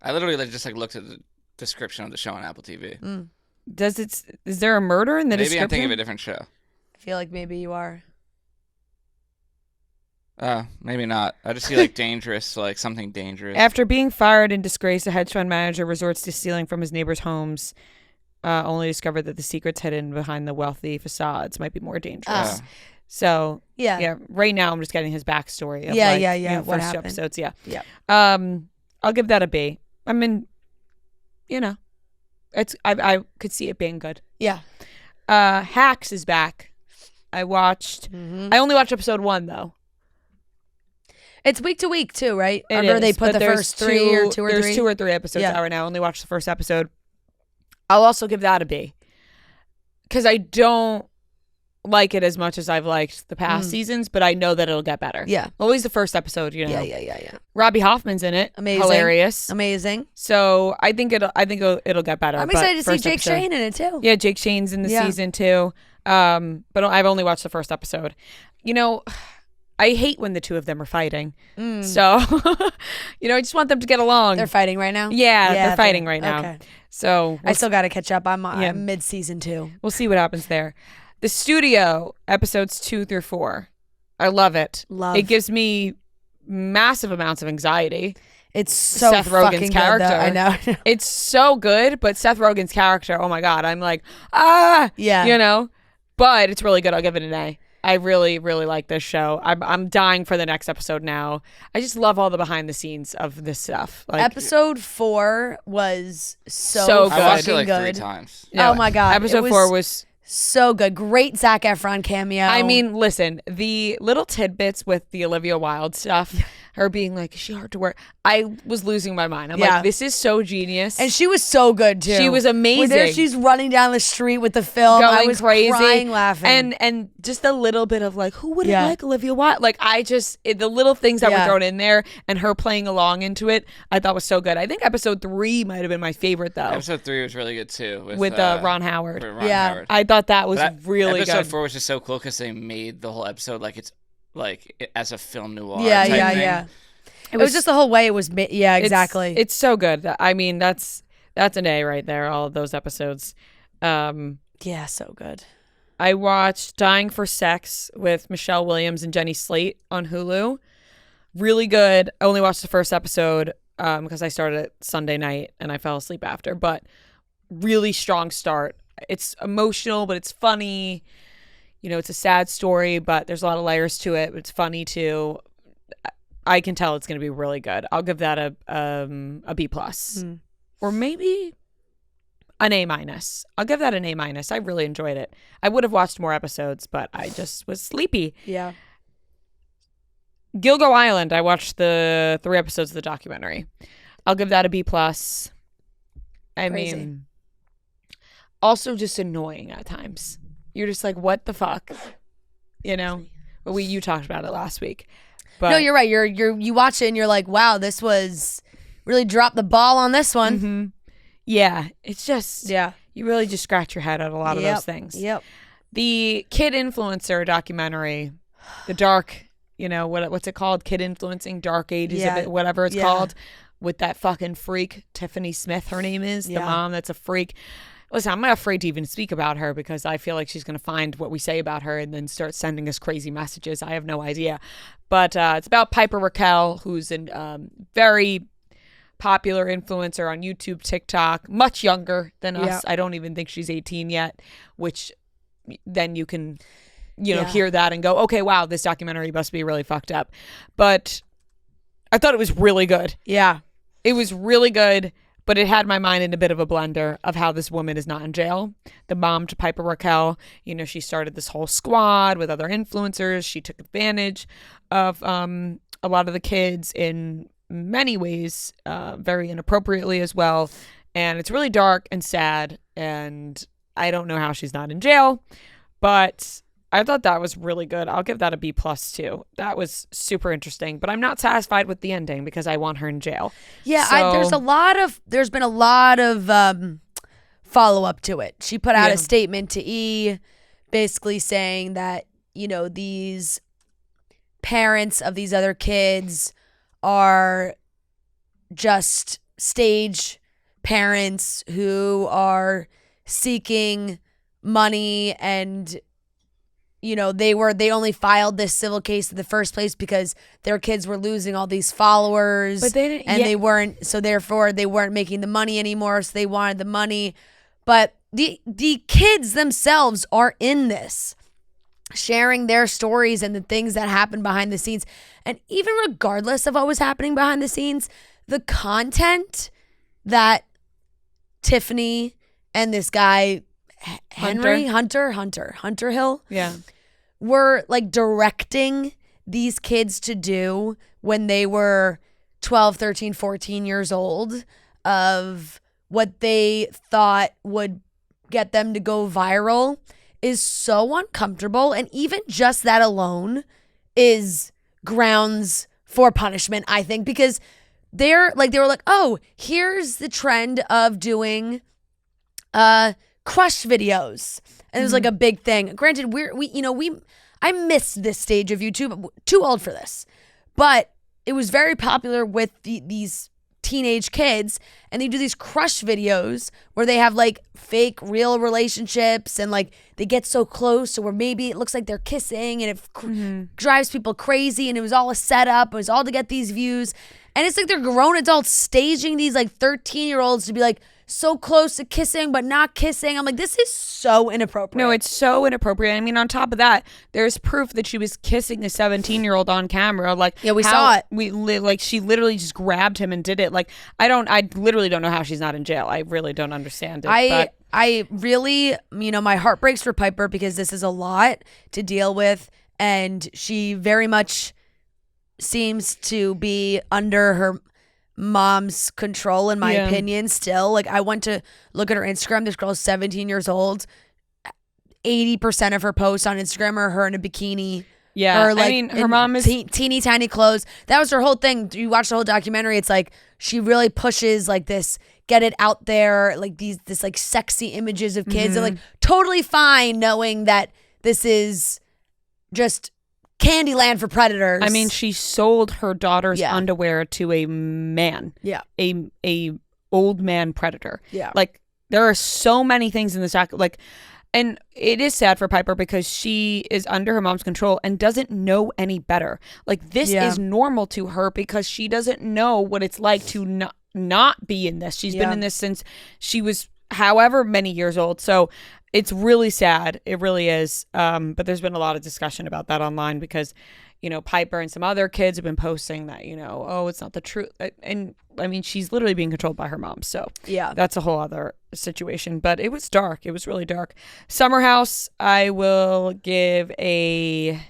I literally just looked at the description of the show on Apple TV. Mm. Is there a murder in the description? Maybe I'm thinking of a different show. I feel like maybe you are. Maybe not. I just see like dangerous, like something dangerous. After being fired and disgraced, a hedge fund manager resorts to stealing from his neighbors' homes, only discovered that the secrets hidden behind the wealthy facades might be more dangerous. So yeah. Right now, I'm just getting his backstory. Of What first happened? two episodes. Yeah. Yeah. I'll give that a B. I mean, it's I could see it being good. Yeah. Hacks is back. I watched. Mm-hmm. I only watched episode 1 though. It's week to week too, right? It Or is, they put but the first 3 or 2 or 3? There's 2 or 3 episodes Yeah. out right now. I only watched the first episode. I'll also give that a B. Because I don't like it as much as I've liked the past seasons, but I know that it'll get better. Yeah. Always the first episode, Yeah. Robbie Hoffman's in it. Amazing. Hilarious. Amazing. So I think it'll get better. I'm but excited to see first Jake episode- Shane in it too. Yeah, Jake Shane's in the season too. But I've only watched the first episode. I hate when the two of them are fighting. So, I just want them to get along. They're fighting right now? Yeah, they're fighting right now. Okay. So I still got to catch up. I'm mid-season 2. we'll see what happens there. The Studio, episodes 2 through 4. I love it. It gives me massive amounts of anxiety. It's so Seth Rogen's fucking character. good, though. I know. It's so good, but Seth Rogen's character, oh my God, I'm like, Yeah. But it's really good. I'll give it an A. I really, really like this show. I'm dying for the next episode now. I just love all the behind the scenes of this stuff. Like, Episode 4 was so good. I watched it fucking like 3 good. times. Oh my God. Episode 4 was so good. Great Zac Efron cameo. I mean, listen, the little tidbits with the Olivia Wilde stuff, her being like, is she hard to work? I was losing my mind. I'm like, this is so genius. and she was so good too. She was amazing. When she's running down the street with the film. Going I was crazy, crying, laughing. and just a little bit of like, who wouldn't like Olivia Wilde? Like, the little things that were thrown in there and her playing along into it, I thought was so good. I think episode 3 might have been my favorite though. Episode 3 was really good too. With Ron Howard. Howard. I thought that was really episode good. 4 was just so cool because they made the whole episode like it's like as a film noir. Yeah. type thing. It was just the whole way it was made. Yeah, exactly. It's so good. I mean, that's an A right there, all of those episodes. Yeah, so good. I watched Dying for Sex with Michelle Williams and Jenny Slate on Hulu. Really good. I only watched the first episode because I started it Sunday night and I fell asleep after, but really strong start. It's emotional, but it's funny. It's a sad story, but there's a lot of layers to it. But it's funny too. I can tell it's going to be really good. I'll give that a B plus, or maybe an A minus. I'll give that an A minus. I really enjoyed it. I would have watched more episodes, but I just was sleepy. Yeah. Gilgo Island. I watched the 3 episodes of the documentary. I'll give that a B plus. I mean, also just annoying at times. You're just like, what the fuck, But you talked about it last week. But, no, you're right. You watch it and you're like, wow, this was really dropped the ball on this one. Mm-hmm. Yeah, it's just you really just scratch your head at a lot of those things. Yep. The kid influencer documentary, the dark, what's it called? Kid influencing dark ages of it, whatever it's called, with that fucking freak Tiffany Smith. Her name is the mom. That's a freak. Listen, I'm not afraid to even speak about her because I feel like she's going to find what we say about her and then start sending us crazy messages. I have no idea. But it's about Piper Raquel, who's a very popular influencer on YouTube, TikTok, much younger than us. I don't even think she's 18 yet, which then you can, hear that and go, okay, wow, this documentary must be really fucked up. But I thought it was really good. Yeah. It was really good. But it had my mind in a bit of a blender of how this woman is not in jail. The mom to Piper Raquel, you know, she started this whole squad with other influencers. She took advantage of a lot of the kids in many ways, very inappropriately as well. And it's really dark and sad. And I don't know how she's not in jail, but I thought that was really good. I'll give that a B+ too. That was super interesting, but I'm not satisfied with the ending because I want her in jail. Yeah, So, there's been a lot of follow up to it. She put out a statement to E, basically saying that, you know, these parents of these other kids are just stage parents who are seeking money, and you know, they only filed this civil case in the first place because their kids were losing all these followers, but they didn't, and they weren't, so therefore they weren't making the money anymore, so they wanted the money. But the kids themselves are in this, sharing their stories and the things that happen behind the scenes. And even regardless of what was happening behind the scenes, the content that Tiffany and this guy Hunter Hill were like directing these kids to do when they were 12, 13, 14 years old, of what they thought would get them to go viral, is so uncomfortable. And even just that alone is grounds for punishment, I think, because they were like, oh, here's the trend of doing crush videos, and it was like a big thing. Granted, I missed this stage of YouTube, too old for this, but it was very popular with these teenage kids, and they do these crush videos where they have like fake real relationships, and like they get so close to where maybe it looks like they're kissing, and it drives people crazy, and it was all a setup. It was all to get these views, and it's like they're grown adults staging these like 13-year-olds to be like so close to kissing but not kissing. I'm like, this is so inappropriate. No, it's so inappropriate. I mean, on top of that, there's proof that she was kissing a 17-year-old on camera. Like, yeah, we saw it. Like, she literally just grabbed him and did it. Like, I literally don't know how she's not in jail. I really don't understand it. I really, my heart breaks for Piper because this is a lot to deal with, and she very much seems to be under her mom's control, in my opinion, still. Like, I went to look at her Instagram. This girl's 17 years old. 80% of her posts on Instagram are her in a bikini. Yeah, or like, I mean, her mom is teeny tiny clothes. That was her whole thing. You watch the whole documentary, it's like she really pushes like this, get it out there, like this like sexy images of kids. And like, totally fine knowing that this is just Candyland for predators. I mean, she sold her daughter's underwear to a man. Yeah. A old man predator. Yeah. Like, there are so many things in this like, and it is sad for Piper because she is under her mom's control and doesn't know any better. Like, this is normal to her because she doesn't know what it's like to not be in this. She's been in this since she was however many years old. So it's really sad. It really is. But there's been a lot of discussion about that online because, Piper and some other kids have been posting that, oh, it's not the truth. And I mean, she's literally being controlled by her mom. So yeah, that's a whole other situation. But it was dark. It was really dark. Summer House, I will give a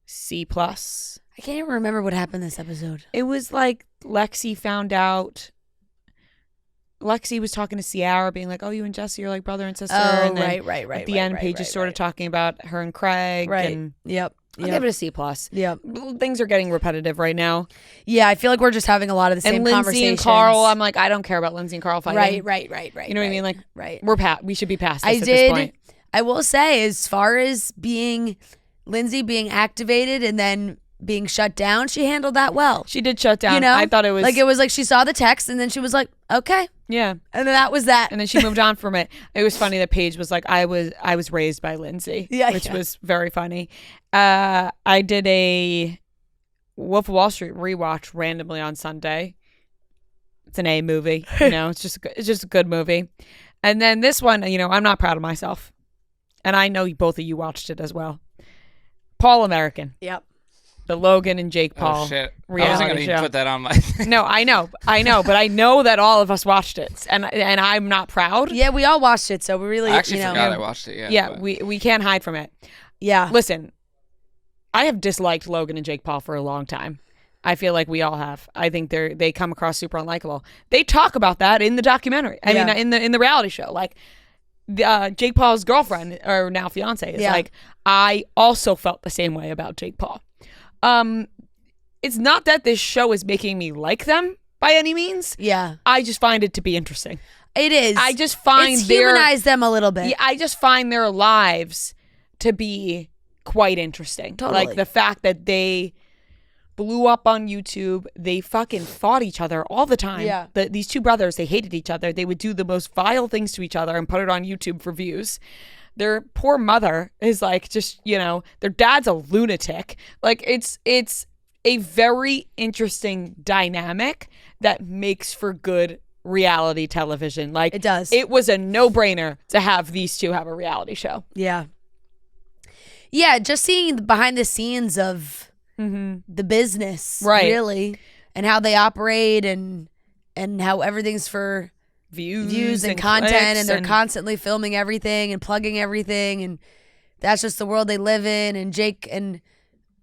C+. I can't even remember what happened this episode. It was like Lexi found out. Lexi was talking to Ciara, being like, oh, you and Jesse are like brother and sister. Oh, and then right. At the end, Paige is sort of talking about her and Craig. Right. And Yep. I'll give it a C+. Yep. Things are getting repetitive right now. Yeah, I feel like we're just having a lot of the same conversations. And Lindsay and Carl, I'm like, I don't care about Lindsay and Carl fighting. Right. You know what I mean? Like, right. We should be past this at this point. I will say, as far as Lindsay being activated and then being shut down, she handled that well. She did shut down. I thought it was like she saw the text and then she was like, okay. Yeah. And then that was that. And then she moved on from it. It was funny that Paige was like, I was raised by Lindsay. Yeah. Which was very funny. I did a Wolf of Wall Street rewatch randomly on Sunday. It's an A movie. It's just a good movie. And then this one, I'm not proud of myself. And I know both of you watched it as well. Paul American. Yep. The Logan and Jake Paul. Oh shit! I reality wasn't gonna show. even put that on my thing. No, I know, but I know that all of us watched it, and I'm not proud. Yeah, we all watched it, so we really. I actually forgot I watched it. Yeah. Yeah, but. we can't hide from it. Yeah. Listen, I have disliked Logan and Jake Paul for a long time. I feel like we all have. I think they come across super unlikable. They talk about that in the documentary. I mean, in the reality show, like. Jake Paul's girlfriend, or now fiance, is like, I also felt the same way about Jake Paul. It's not that this show is making me like them by any means. Yeah. I just find it to be interesting. It is. I just find it's humanized them a little bit. Yeah, I just find their lives to be quite interesting. Totally. Like the fact that they blew up on YouTube. They fucking fought each other all the time. Yeah. These two brothers, they hated each other. They would do the most vile things to each other and put it on YouTube for views. Their poor mother is like, just, their dad's a lunatic. Like it's a very interesting dynamic that makes for good reality television. Like it does. It was a no-brainer to have these two have a reality show. Yeah. Yeah, just seeing the behind the scenes of the business, really, and how they operate and how everything's for views and content, and they're constantly filming everything and plugging everything, and that's just the world they live in. And Jake and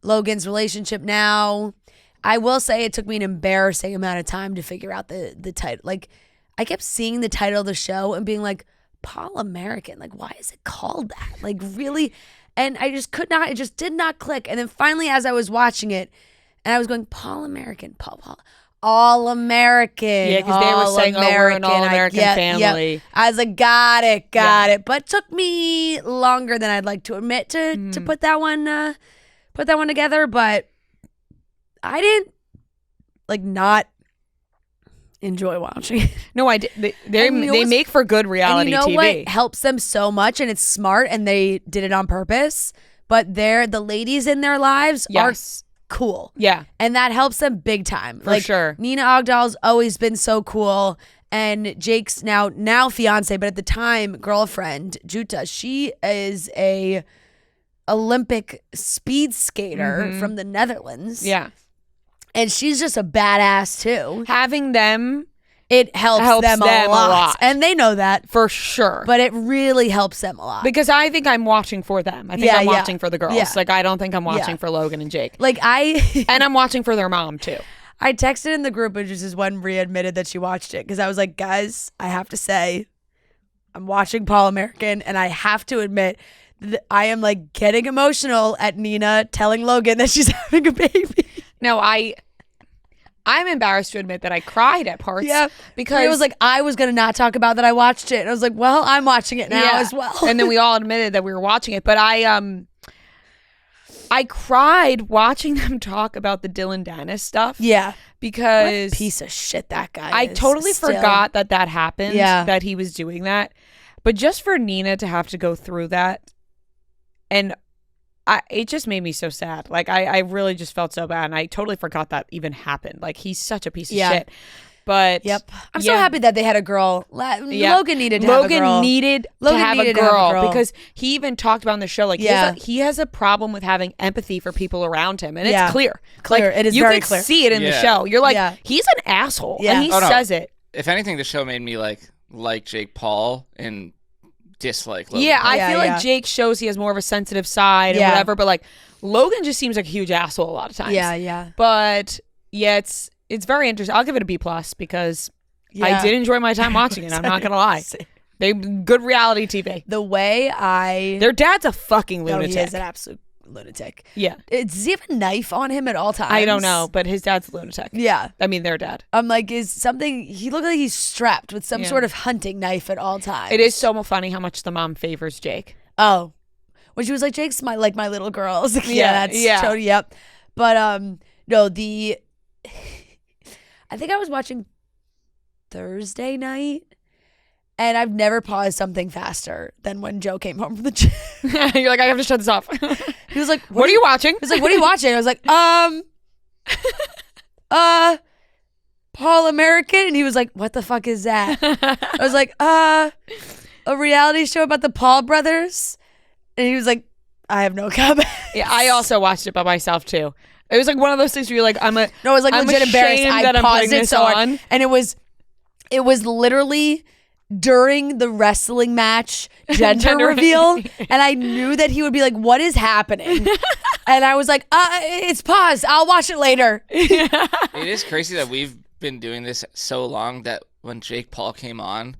Logan's relationship now, I will say it took me an embarrassing amount of time to figure out the title. Like, I kept seeing the title of the show and being like, Paul American, like, why is it called that? Like, really? And I just could not, it just did not click. And then finally, as I was watching it, and I was going, Paul American, Paul, All American. Yeah, because they were saying, we're an all-American family. Yep. I was like, got it. But it took me longer than I'd like to admit to put that one together. But I didn't, not enjoy watching it. No, I did. They make for good reality TV. And you know what helps them so much, and it's smart, and they did it on purpose, but the ladies in their lives are cool. Yeah. And that helps them big time. For sure. Nina Ogdal's always been so cool, and Jake's now fiance, but at the time girlfriend, Juta, she is a Olympic speed skater from the Netherlands. Yeah. And she's just a badass too. Having them, it helps them a lot. And they know that. For sure. But it really helps them a lot. Because I think I'm watching for them. I think I'm watching for the girls. Yeah. Like, I don't think I'm watching for Logan and Jake. And I'm watching for their mom too. I texted in the group, which is when Rhea admitted that she watched it. Because I was like, guys, I have to say, I'm watching Paul American, and I have to admit that I am getting emotional at Nina telling Logan that she's having a baby. No, I'm embarrassed to admit that I cried at parts. Yeah, because it was like, I was gonna not talk about that I watched it, and I was like, well, I'm watching it now as well. And then we all admitted that we were watching it, but I cried watching them talk about the Dylan Dennis stuff. Yeah, because what a piece of shit that guy I is totally still. forgot that happened. Yeah, that he was doing that, but just for Nina to have to go through that, and it just made me so sad. Like, I really just felt so bad, and I totally forgot that even happened. Like, he's such a piece of shit. But I'm so happy that they had a girl. Logan needed to have a girl. Logan needed to have a girl because he even talked about in the show, like, he has a problem with having empathy for people around him, and it's clear. It is very clear. You can see it in the show. You're like, he's an asshole, and he says it. If anything, the show made me like Jake Paul and dislike Logan. Yeah, I feel like Jake shows he has more of a sensitive side and whatever, but Logan just seems like a huge asshole a lot of times. Yeah. But it's very interesting. I'll give it a B+ because I did enjoy my time watching it. I'm not gonna lie. They good reality TV. The way their dad's a fucking lunatic. He is an absolute lunatic. Yeah. Does he have a knife on him at all times? I don't know, but his dad's a lunatic. Yeah. I mean, their dad. I'm like, he looked like he's strapped with some sort of hunting knife at all times. It is so funny how much the mom favors Jake. Oh. When she was like, Jake's my little girl. I was like, that's totally, yep. But, no, I think I was watching Thursday night, and I've never paused something faster than when Joe came home from the gym. You're like, I have to shut this off. He was like, what are you watching? He was like, what are you watching? I was like, Paul American. And he was like, what the fuck is that? I was like, a reality show about the Paul brothers. And he was like, I have no comment. Yeah, I also watched it by myself too. It was like one of those things where you're like, No, it was like I'm legit embarrassed. ashamed I that I'm paused putting it this so hard, on. and it was literally during the wrestling match gender reveal, and I knew that he would be like, "What is happening?" And I was like, "It's paused. I'll watch it later." It is crazy that we've been doing this so long that when Jake Paul came on,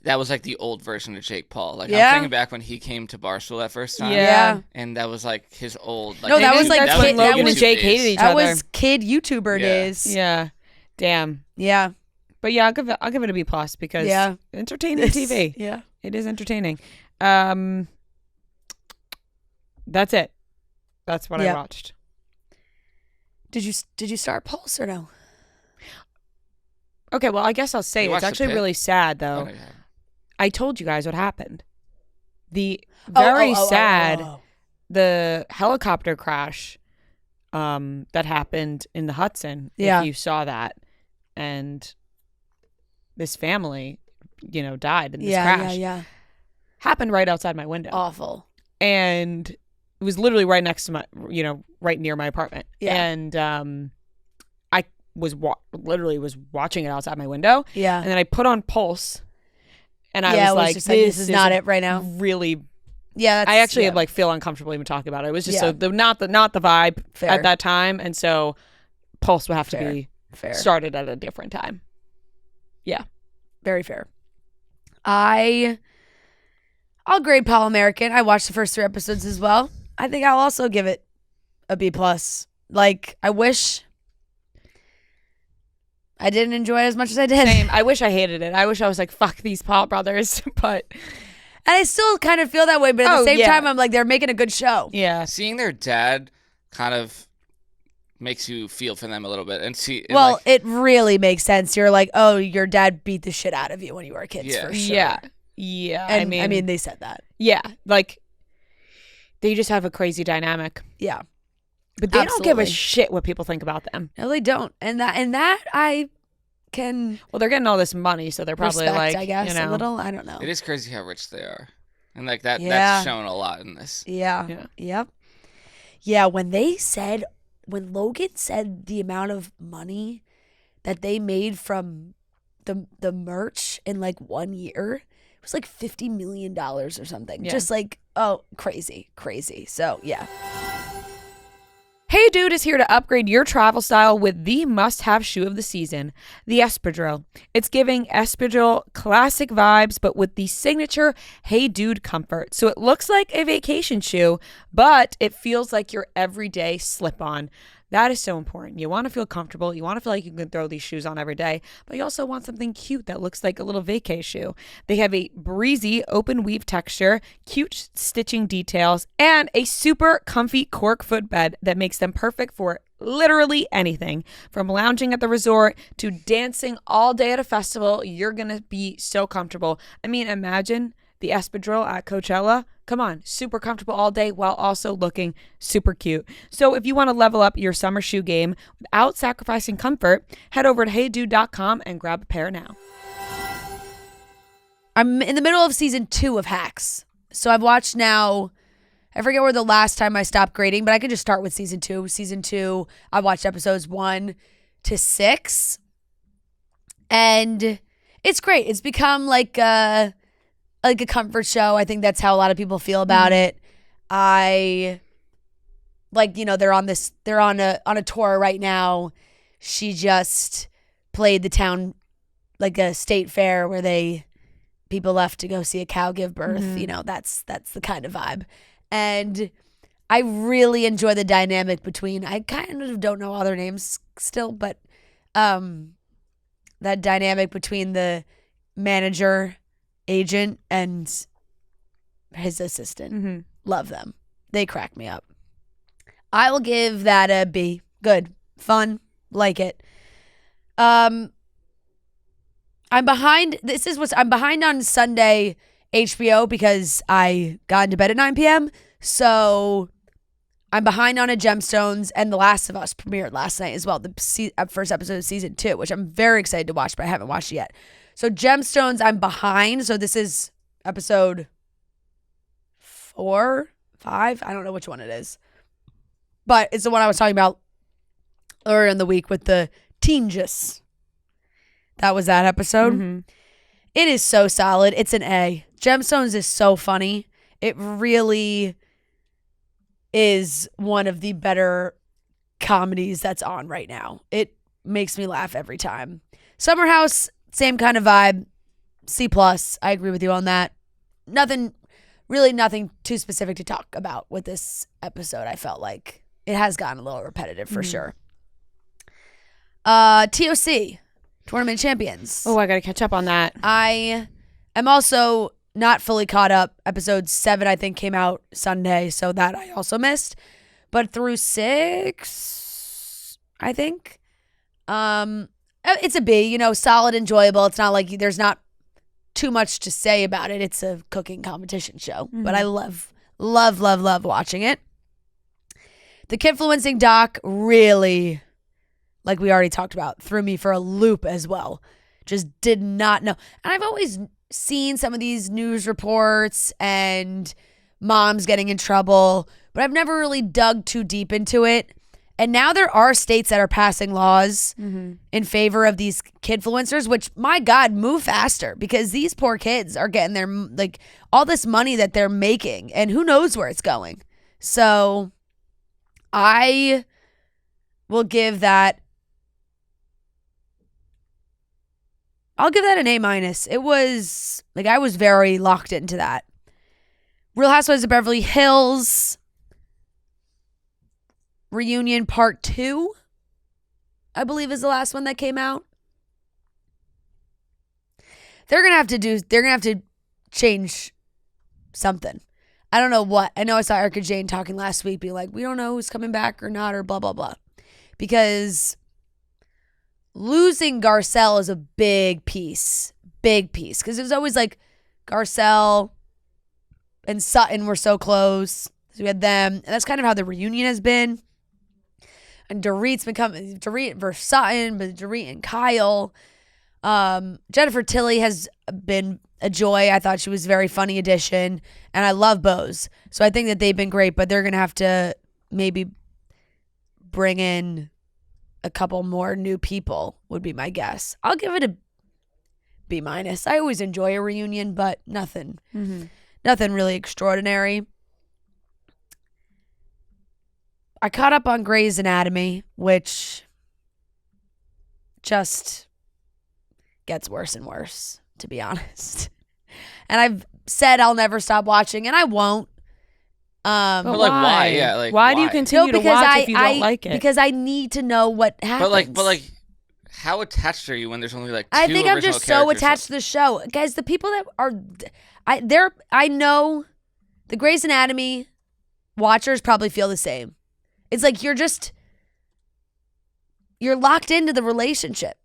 that was like the old version of Jake Paul. Like I'm thinking back when he came to Barstool that first time. Yeah. And that was like his old. Like, No, that was like that's when Logan and Jake hated each That other. was kid YouTuber days. Yeah. Damn. Yeah. But yeah, I'll give it a B+ because entertaining TV. Yeah. It is entertaining. That's it. That's what I watched. Did you start Pulse or no? Okay, well, I guess I'll say it's actually really sad though. Oh, yeah. I told you guys what happened. The very sad the helicopter crash that happened in the Hudson. Yeah. If you saw that. And this family, died in this crash. Yeah. Happened right outside my window. Awful. And it was literally right next to my, right near my apartment. Yeah. And I was literally watching it outside my window. Yeah. And then I put on Pulse. And I was like, this is not it right now. Really. Yeah. I actually had feel uncomfortable even talking about it. It was just not the vibe at that time. And so Pulse would have to be started at a different time. Yeah. Very fair. I'll grade Paul American. I watched the first 3 episodes as well. I think I'll also give it a B+. Like, I wish I didn't enjoy it as much as I did. Same. I wish I hated it. I wish I was like, fuck these Paul brothers. But and I still kind of feel that way, but at the same time, I'm like, they're making a good show. Yeah. Seeing their dad kind of makes you feel for them a little bit. And it really makes sense. You're like, oh, your dad beat the shit out of you when you were kids, for sure. Yeah. And, I mean, they said that. Yeah. Like, they just have a crazy dynamic. Yeah. But they don't give a shit what people think about them. No, they don't. And that I can. Well, they're getting all this money, so they're probably respect, like, I guess, a little. I don't know. It is crazy how rich they are, and like that. That's shown a lot in this. Yeah. Yep. Yeah. When Logan said the amount of money that they made from the merch in like 1 year, it was like $50 million or something. Yeah. Just like, crazy. So yeah. Hey Dude is here to upgrade your travel style with the must-have shoe of the season, the Espadrille. It's giving Espadrille classic vibes, but with the signature Hey Dude comfort. So it looks like a vacation shoe, but it feels like your everyday slip-on. That is so important. You want to feel comfortable. You want to feel like you can throw these shoes on every day, but you also want something cute that looks like a little vacay shoe. They have a breezy open weave texture, cute stitching details, and a super comfy cork footbed that makes them perfect for literally anything. From lounging at the resort to dancing all day at a festival, you're going to be so comfortable. I mean, imagine the Espadrille at Coachella. Come on, super comfortable all day while also looking super cute. So if you want to level up your summer shoe game without sacrificing comfort, head over to heydude.com and grab a pair now. I'm in the middle of season 2 of Hacks. So I've watched now, I forget where the last time I stopped grading, but I could just start with season 2. Season 2, I watched episodes 1 to 6. And it's great. It's become like a comfort show. I think that's how a lot of people feel about it. I they're on a tour right now. She just played the town, like a state fair where people left to go see a cow give birth. That's the kind of vibe. And I really enjoy the dynamic between, I kind of don't know all their names still, but that dynamic between the manager, agent, and his assistant. Mm-hmm. Love them. They crack me up. I will give that a B. Good. Fun. Like it. I'm behind. I'm behind on Sunday HBO because I got into bed at 9 p.m. So I'm behind on a Gemstones, and The Last of Us premiered last night as well. The first episode of season 2, which I'm very excited to watch, but I haven't watched it yet. So Gemstones, I'm behind. So this is episode 4, 5. I don't know which one it is. But it's the one I was talking about earlier in the week with the Teengus. That was that episode. Mm-hmm. It is so solid. It's an A. Gemstones is so funny. It really is one of the better comedies that's on right now. It makes me laugh every time. Summer House, same kind of vibe. C+. I agree with you on that. Nothing too specific to talk about with this episode. I felt like it has gotten a little repetitive for sure. TOC, Tournament Champions. Oh, I got to catch up on that. I am also not fully caught up. Episode 7, I think, came out Sunday, so that I also missed. But through 6, I think. It's a B, solid, enjoyable. It's not like there's not too much to say about it. It's a cooking competition show, but I love watching it. The Kidfluencing doc really, like we already talked about, threw me for a loop as well. Just did not know. And I've always seen some of these news reports and moms getting in trouble, but I've never really dug too deep into it. And now there are states that are passing laws in favor of these kidfluencers, which, my God, move faster, because these poor kids are getting their, like, all this money that they're making, and who knows where it's going. So I will give that, I'll give that an A-. It was, like, I was very locked into that. Real Housewives of Beverly Hills Reunion Part 2, I believe, is the last one that came out. They're gonna have to change something. I don't know what. I know I saw Erica Jane talking last week, being like, we don't know who's coming back or not, or blah blah blah, because losing Garcelle is a big piece, because it was always like Garcelle and Sutton were so close, so we had them, and that's kind of how the reunion has been. And Dorit's become Dorit versus Sutton, but Dorit and Kyle. Jennifer Tilly has been a joy. I thought she was a very funny addition, and I love Bose. So I think that they've been great, but they're gonna have to maybe bring in a couple more new people, would be my guess. I'll give it a B-. I always enjoy a reunion, but nothing really extraordinary. I caught up on Grey's Anatomy, which just gets worse and worse, to be honest. And I've said I'll never stop watching, and I won't. But like, why? Yeah, like, why do you continue to watch if you don't like it? Because I need to know what happens. But like, how attached are you when there's only like 2 I think I'm just so attached to the show, guys. The people that are, I know, the Grey's Anatomy watchers probably feel the same. It's like you're locked into the relationship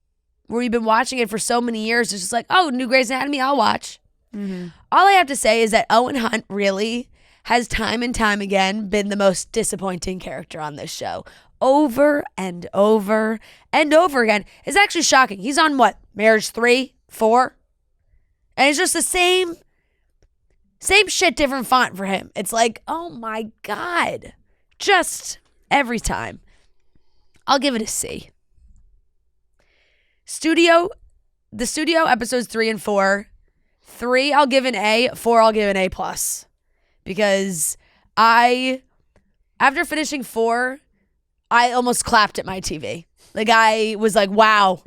where you've been watching it for so many years. It's just like, oh, new Grey's Anatomy, I'll watch. All I have to say is that Owen Hunt really has time and time again been the most disappointing character on this show. Over and over and over again. It's actually shocking. He's on what? Marriage 3, 4? And it's just the same shit, different font for him. It's like, oh my God. Just every time. I'll give it a C. The studio episodes 3 and 4. 3, I'll give an A. 4, I'll give an A+. Because after finishing 4, I almost clapped at my TV. Like, I was like, wow.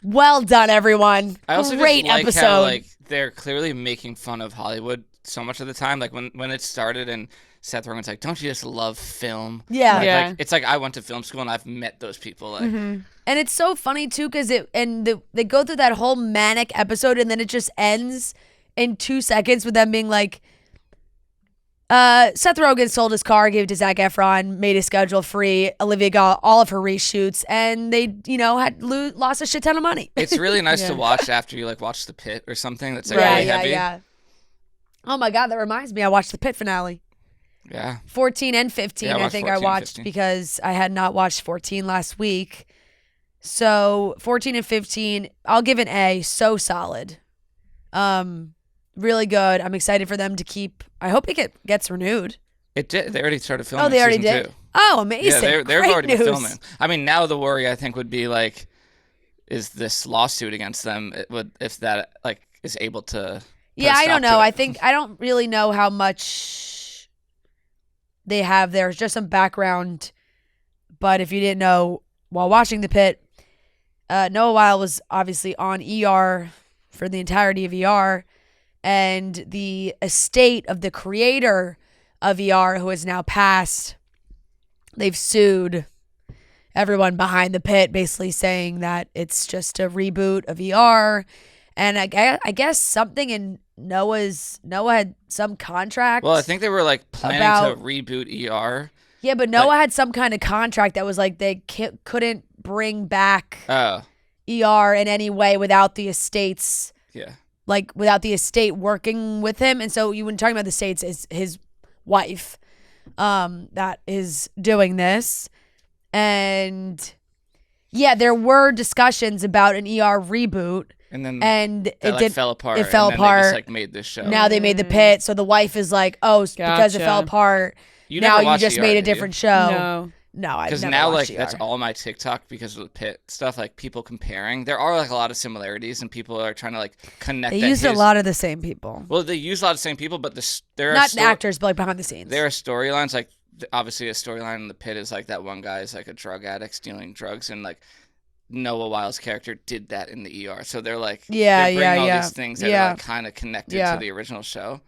Well done, everyone. I also Great just like episode. how, like, they're clearly making fun of Hollywood so much of the time. Like, when it started and Seth Rogen's like, don't you just love film? Yeah. Like, it's like I went to film school and I've met those people. Like, And it's so funny too, because they go through that whole manic episode, and then it just ends in 2 seconds with them being like, Seth Rogen sold his car, gave it to Zac Efron, made his schedule free. Olivia got all of her reshoots, and they, had lost a shit ton of money. it's really nice to watch after you like watch The Pitt or something that's like really heavy. Yeah. Oh my God, that reminds me, I watched the Pitt finale. Yeah. 14 and 15, Yeah, I think I 14 and watched 15. because I had not watched 14 last week. So 14 and 15, I'll give an A. So solid. Really good. I'm excited for them to keep. I hope it gets renewed. It did. They already started filming. Oh, they already season did? 2. Oh, amazing. Yeah, they've Great already news. been filming. I mean, now the worry I think would be like, is this lawsuit against them? If that like is able to. Yeah, I don't know. I don't really know how much they have there. It's just some background. But if you didn't know, while watching The Pitt, Noah Weil was obviously on ER for the entirety of ER, and the estate of the creator of ER, who has now passed, they've sued everyone behind The Pitt, basically saying that it's just a reboot of ER. And I guess something in Noah had some contract. Well, I think they were like planning to reboot ER. Yeah, but Noah had some kind of contract that was like they couldn't bring back ER in any way without the estates. Yeah. Like without the estate working with him. And so when talking about the estates, is his wife that is doing this. And yeah, there were discussions about an ER reboot. And it fell apart. It fell apart. They just like made this show. Now they made The Pitt, so the wife is like, because it fell apart. Now you just made a different show. No, I've never now watched like ER. that's all my TikTok because of The Pitt stuff. Like people comparing, there are like a lot of similarities, and people are trying to like connect. They used a lot of the same people. Well, they use a lot of the same people, but there are not actors, but like behind the scenes. There are storylines like obviously a storyline in The Pitt is like that one guy is like a drug addict stealing drugs, and like Noah Wile's character did that in the ER. So they're like they're bringing all these things that are like kind of connected to the original show.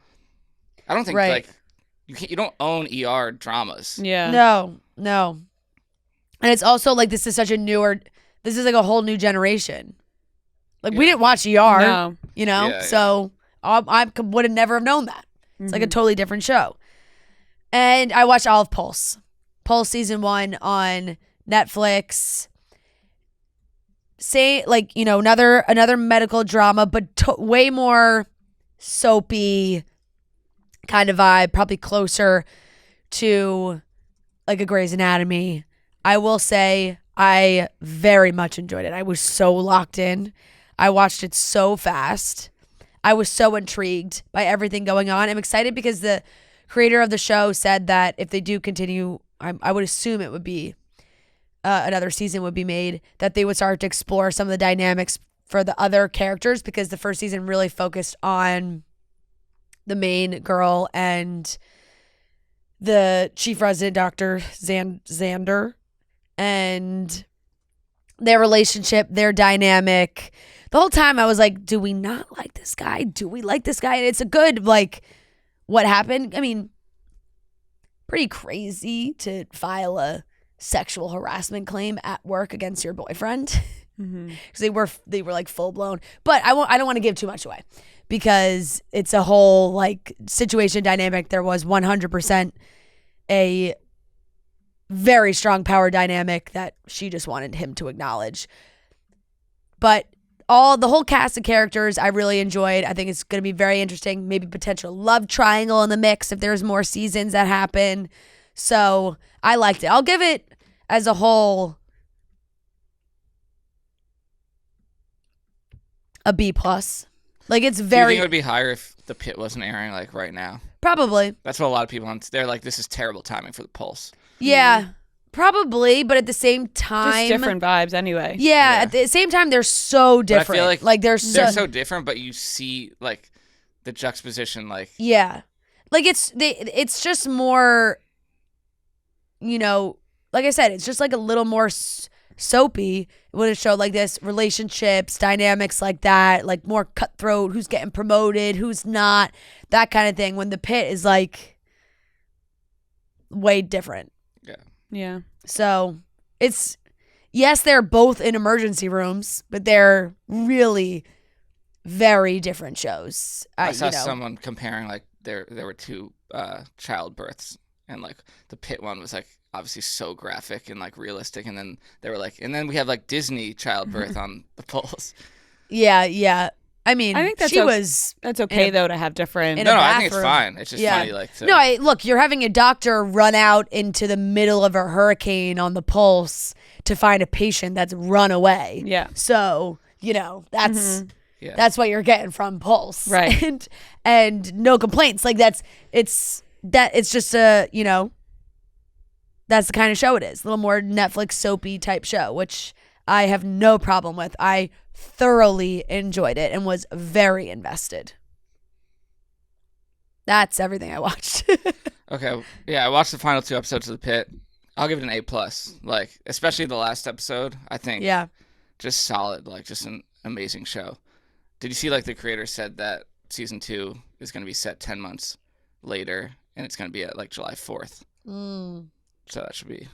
I don't think like you don't own ER dramas. Yeah. No. And it's also like this is like a whole new generation. Like we didn't watch ER, you know? So I would have never have known that. It's like a totally different show. And I watched all of Pulse. Pulse season 1 on Netflix. Say like, you know, another medical drama, but way more soapy kind of vibe, probably closer to like a Grey's Anatomy. I will say I very much enjoyed it. I was so locked in. I watched it so fast. I was so intrigued by everything going on. I'm excited because the creator of the show said that if they do continue, I would assume it would be another season would be made, that they would start to explore some of the dynamics for the other characters, because the first season really focused on the main girl and the chief resident doctor, Xander, and their relationship, their dynamic. The whole time I was like, do we not like this guy? Do we like this guy? And it's a good, like, what happened? I mean, pretty crazy to file a sexual harassment claim at work against your boyfriend. Because they were like full blown. But I don't want to give too much away, because it's a whole like situation dynamic. There was 100% a very strong power dynamic that she just wanted him to acknowledge. But the whole cast of characters I really enjoyed. I think it's going to be very interesting. Maybe potential love triangle in the mix if there's more seasons that happen. So I liked it. I'll give it as a whole a B+. Like it's very. Do you think it would be higher if The Pitt wasn't airing like right now? Probably. That's what a lot of people they're like, this is terrible timing for the Pulse. Yeah, probably, but at the same time, just different vibes anyway. Yeah, at the same time, they're so different. But I feel like they're so different, but you see like the juxtaposition, like like it's just more, you know, like I said, it's just like a little more soapy when it showed like this, relationships, dynamics like that, like more cutthroat, who's getting promoted, who's not, that kind of thing. When The Pitt is like way different. Yeah. So it's, yes, they're both in emergency rooms, but they're really very different shows. I saw someone comparing like there were two childbirths, and like the Pitt one was like obviously so graphic and like realistic, and then they were like, and then we have like Disney childbirth on the Pulse. Yeah. I mean, I think that's okay though to have different. No, I think it's fine. It's just funny, like. Look, you're having a doctor run out into the middle of a hurricane on the Pulse to find a patient that's run away. Yeah. So that's what you're getting from Pulse, right? And no complaints. Like it's that it's just a, that's the kind of show it is. A little more Netflix soapy type show, which I have no problem with. I thoroughly enjoyed it and was very invested. That's everything I watched. Okay. Yeah, I watched the final 2 episodes of the Pitt. I'll give it an A+. Like, especially the last episode, I think. Yeah. Just solid. Like, just an amazing show. Did you see, like, the creator said that season 2 is going to be set 10 months later, and it's going to be at, like, July 4th. So that should be...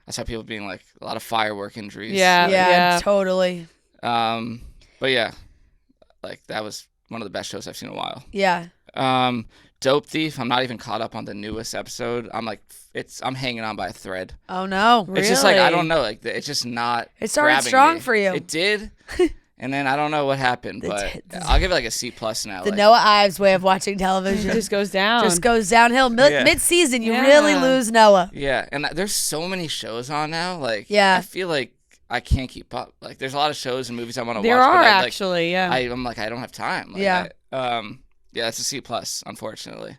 I saw people being, like, a lot of firework injuries. Yeah, totally. But, yeah. Like, that was one of the best shows I've seen in a while. Yeah. Dope Thief. I'm not even caught up on the newest episode. I'm hanging on by a thread. Oh no! It's just like I don't know. Like it's just not. It started strong me. for you. It did, and then I don't know what happened, but I'll give it like a C+ now. The Noah Ives way of watching television just goes down. Just goes downhill. Mid-season, you really lose Noah. Yeah, and there's so many shows on now. Like, I feel like I can't keep up. Like, there's a lot of shows and movies I want to watch. There are but actually, I'm like, I don't have time. Like, yeah. Yeah, it's a C+, unfortunately.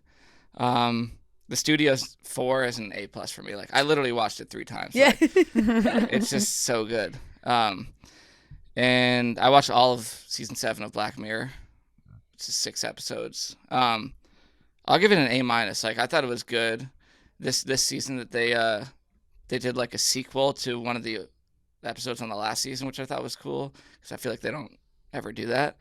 The Studio's 4 is an A+ for me. Like, I literally watched it 3 times. Yeah. Like, it's just so good. And I watched all of season 7 of Black Mirror. It's just 6 episodes. I'll give it an A-. Like, I thought it was good. This season that they did like a sequel to one of the episodes on the last season, which I thought was cool because I feel like they don't ever do that.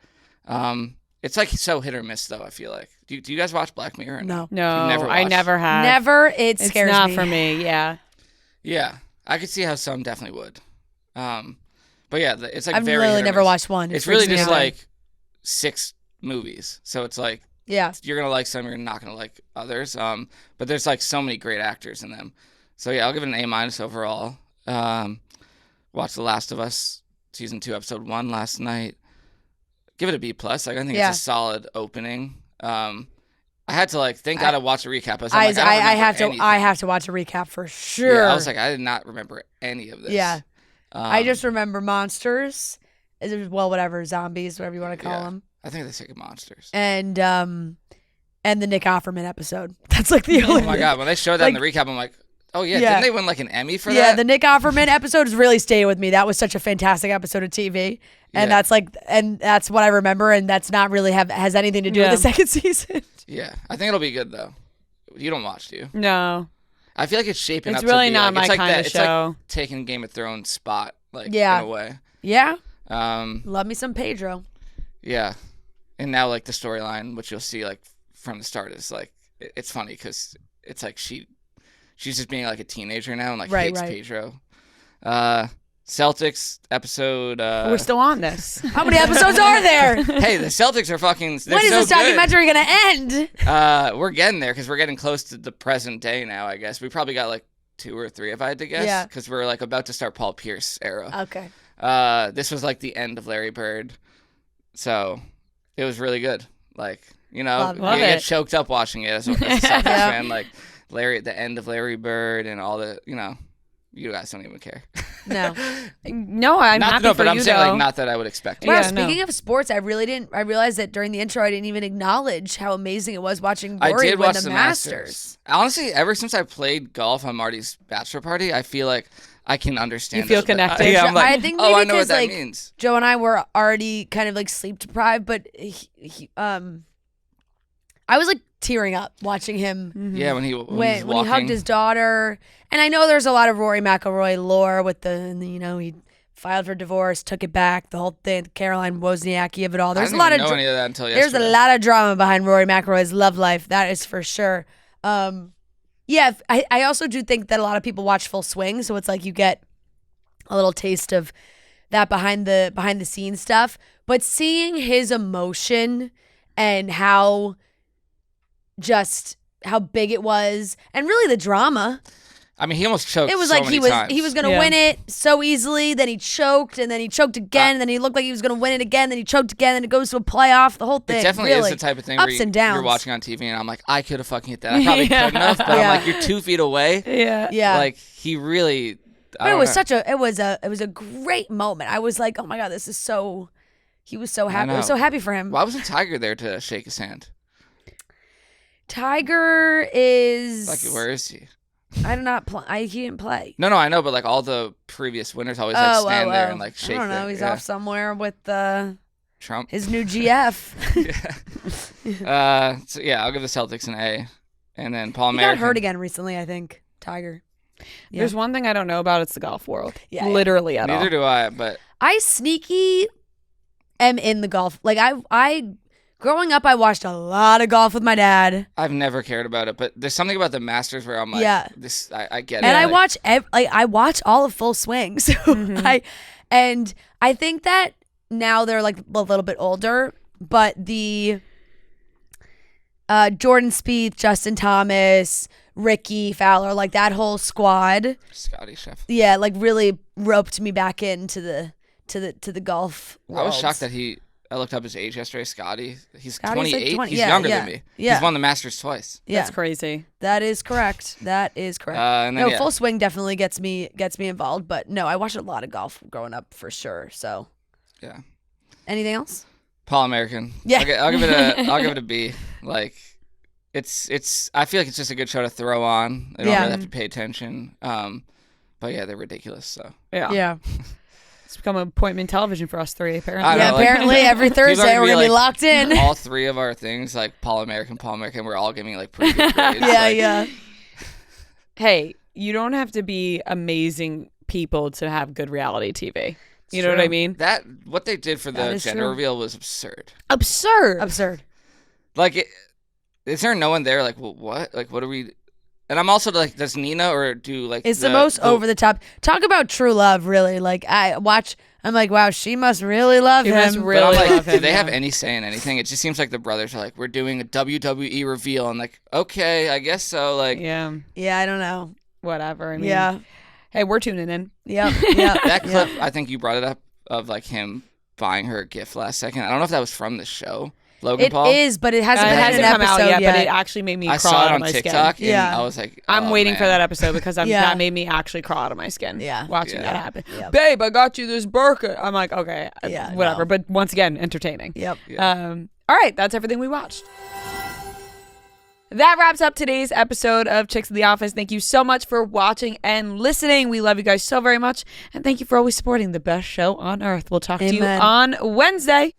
It's like so hit or miss, though, I feel like. Do you guys watch Black Mirror? No. I never have. Never. It scares me. It's not for me, yeah. Yeah. I could see how some definitely would. But yeah, it's like I've very literally hit or never miss. watched one. It's really just like 6 movies. So it's like you're going to like some, you're not going to like others. But there's like so many great actors in them. So yeah, I'll give it an A- overall. Watched The Last of Us season 2, episode 1 last night. Give it a B+. Like, I think it's a solid opening. I had to thank God I watched a recap. I have to watch a recap for sure. Yeah, I was like, I did not remember any of this. Yeah. I just remember monsters. Whatever, zombies, whatever you want to call them. I think they say monsters. And the Nick Offerman episode. That's like the only. Oh my God, when they showed that in the recap, I'm like, oh yeah, didn't they win like an Emmy for that? Yeah, the Nick Offerman episode has really stayed with me. That was such a fantastic episode of TV. And that's what I remember, and that's not really has anything to do with the second season. Yeah, I think it'll be good though. You don't watch, do you? No. I feel like it's shaping up. It's really to be not my kind of it's show. Like taking Game of Thrones spot, in a way. Yeah. Love me some Pedro. Yeah, and now the storyline, which you'll see from the start, is it's funny because it's like she's just being a teenager now and hates Pedro. Celtics episode. We're still on this. How many episodes are there? Hey, the Celtics are fucking. When is this documentary gonna end? We're getting there because we're getting close to the present day now. I guess we probably got 2 or 3 if I had to guess. Yeah. Because we're about to start Paul Pierce era. Okay. This was the end of Larry Bird, so it was really good. You get choked up watching it as a Celtics fan. The end of Larry Bird and all the You guys don't even care. No, I'm happy for but I'm you, saying though. Not that I would expect. Wow, speaking of sports, I realized that during the intro, I didn't even acknowledge how amazing it was watching Rory win the Masters. Honestly, ever since I played golf on Marty's bachelor party, I feel like I can understand. You feel connected. Yeah, I'm I think maybe I know because what that means. Joe and I were already kind of sleep deprived, but I was tearing up watching him. Mm-hmm. Yeah, when he hugged his daughter. And I know there's a lot of Rory McIlroy lore with he filed for divorce, took it back, the whole thing, Caroline Wozniacki of it all. There's I didn't know any of that until yesterday. There's a lot of drama behind Rory McIlroy's love life. That is for sure. Yeah, I also do think that a lot of people watch Full Swing, so it's you get a little taste of that behind the scenes stuff. But seeing his emotion and how big it was, and really the drama. I mean, he almost choked. It was times. he was gonna win it so easily. Then he choked, and then he choked again. And then he looked like he was gonna win it again. Then he choked again. Then it goes to a playoff. The whole thing. It definitely really, is the type of thing ups where and downs. You're watching on TV, and I'm like, I could have fucking hit that. I probably couldn't have, but I'm you're 2 feet away. Yeah. He really. But it was it was a great moment. I was like, oh my God, this is so. He was so happy. I was so happy for him. Why wasn't Tiger there to shake his hand? Tiger is Like, where is he? I do not play. He didn't play. No, I know, but like all the previous winners always like stand there and like shake. I don't know. He's yeah. off somewhere with Trump. his new GF. So yeah, I'll give the Celtics an A, and then Paul He American. got hurt again recently, I think. Tiger. Yeah. There's one thing I don't know about. It's the golf world. Yeah, Literally at all. Neither do I, but I sneaky am in the golf. Like I growing up, I watched a lot of golf with my dad. I've never cared about it. But there's something about the Masters where I'm like, Yeah. this I get And it. I like, I watch all of Full Swing. So I think that now they're like a little bit older, but the Jordan Spieth, Justin Thomas, Ricky Fowler, like that whole squad. Scotty Scheffler. Yeah, like really roped me back into the golf world. I was shocked that I looked up his age yesterday. Scotty, he's Scotty's 28. like 20. He's Yeah, younger yeah, than me. yeah. He's won the Masters twice. Yeah, That's crazy. that is correct. That is correct. And then, No, Full Swing definitely gets me involved, but no, I watched a lot of golf growing up for sure. So yeah. anything else? Paul American. Yeah. I'll give it a B. Like, it's. I feel like it's just a good show to throw on. I don't really have to pay attention. But yeah, they're ridiculous. So Yeah. It's become appointment television for us three, apparently. I Yeah, know, like, apparently every Thursday we're gonna be locked in. All three of our things, like Paul American, we're all giving like pretty good grades. Yeah. Hey, you don't have to be amazing people to have good reality TV. You know what I mean? That what they did for That the is gender true. reveal was absurd. Absurd. Like, is there no one there? Like, well, what? Like, what are we? And I'm also like, does Nina or do like? It's the most over the top. Talk about true love, really. Like I'm like, wow, she must really love She him. must But really I'm like, love do him, they have yeah. any say in anything? It just seems like the brothers are like, we're doing a WWE reveal, and like, okay, I guess so. Like, Yeah, Yeah, I don't know. whatever. I mean, Yeah. Hey, we're tuning in. Yeah. that clip, I think you brought it up of like him buying her a gift last second. I don't know if that was from the show, Logan It Paul. is, but it hasn't It been hasn't in an come out episode yet, but it actually made me I crawl saw out it of on my TikTok, skin. and Yeah. I was like, I'm oh, waiting for man. that episode because Yeah. that made me actually crawl out of my skin. Yeah. Watching Yeah. that happen. Yep. Babe, I got you this burqa. I'm like, okay, Yeah, whatever. no. But once again, entertaining. Yep. All right, that's everything we watched. That wraps up today's episode of Chicks in the Office. Thank you so much for watching and listening. We love you guys so very much. And thank you for always supporting the best show on earth. We'll talk to you Amen. on Wednesday.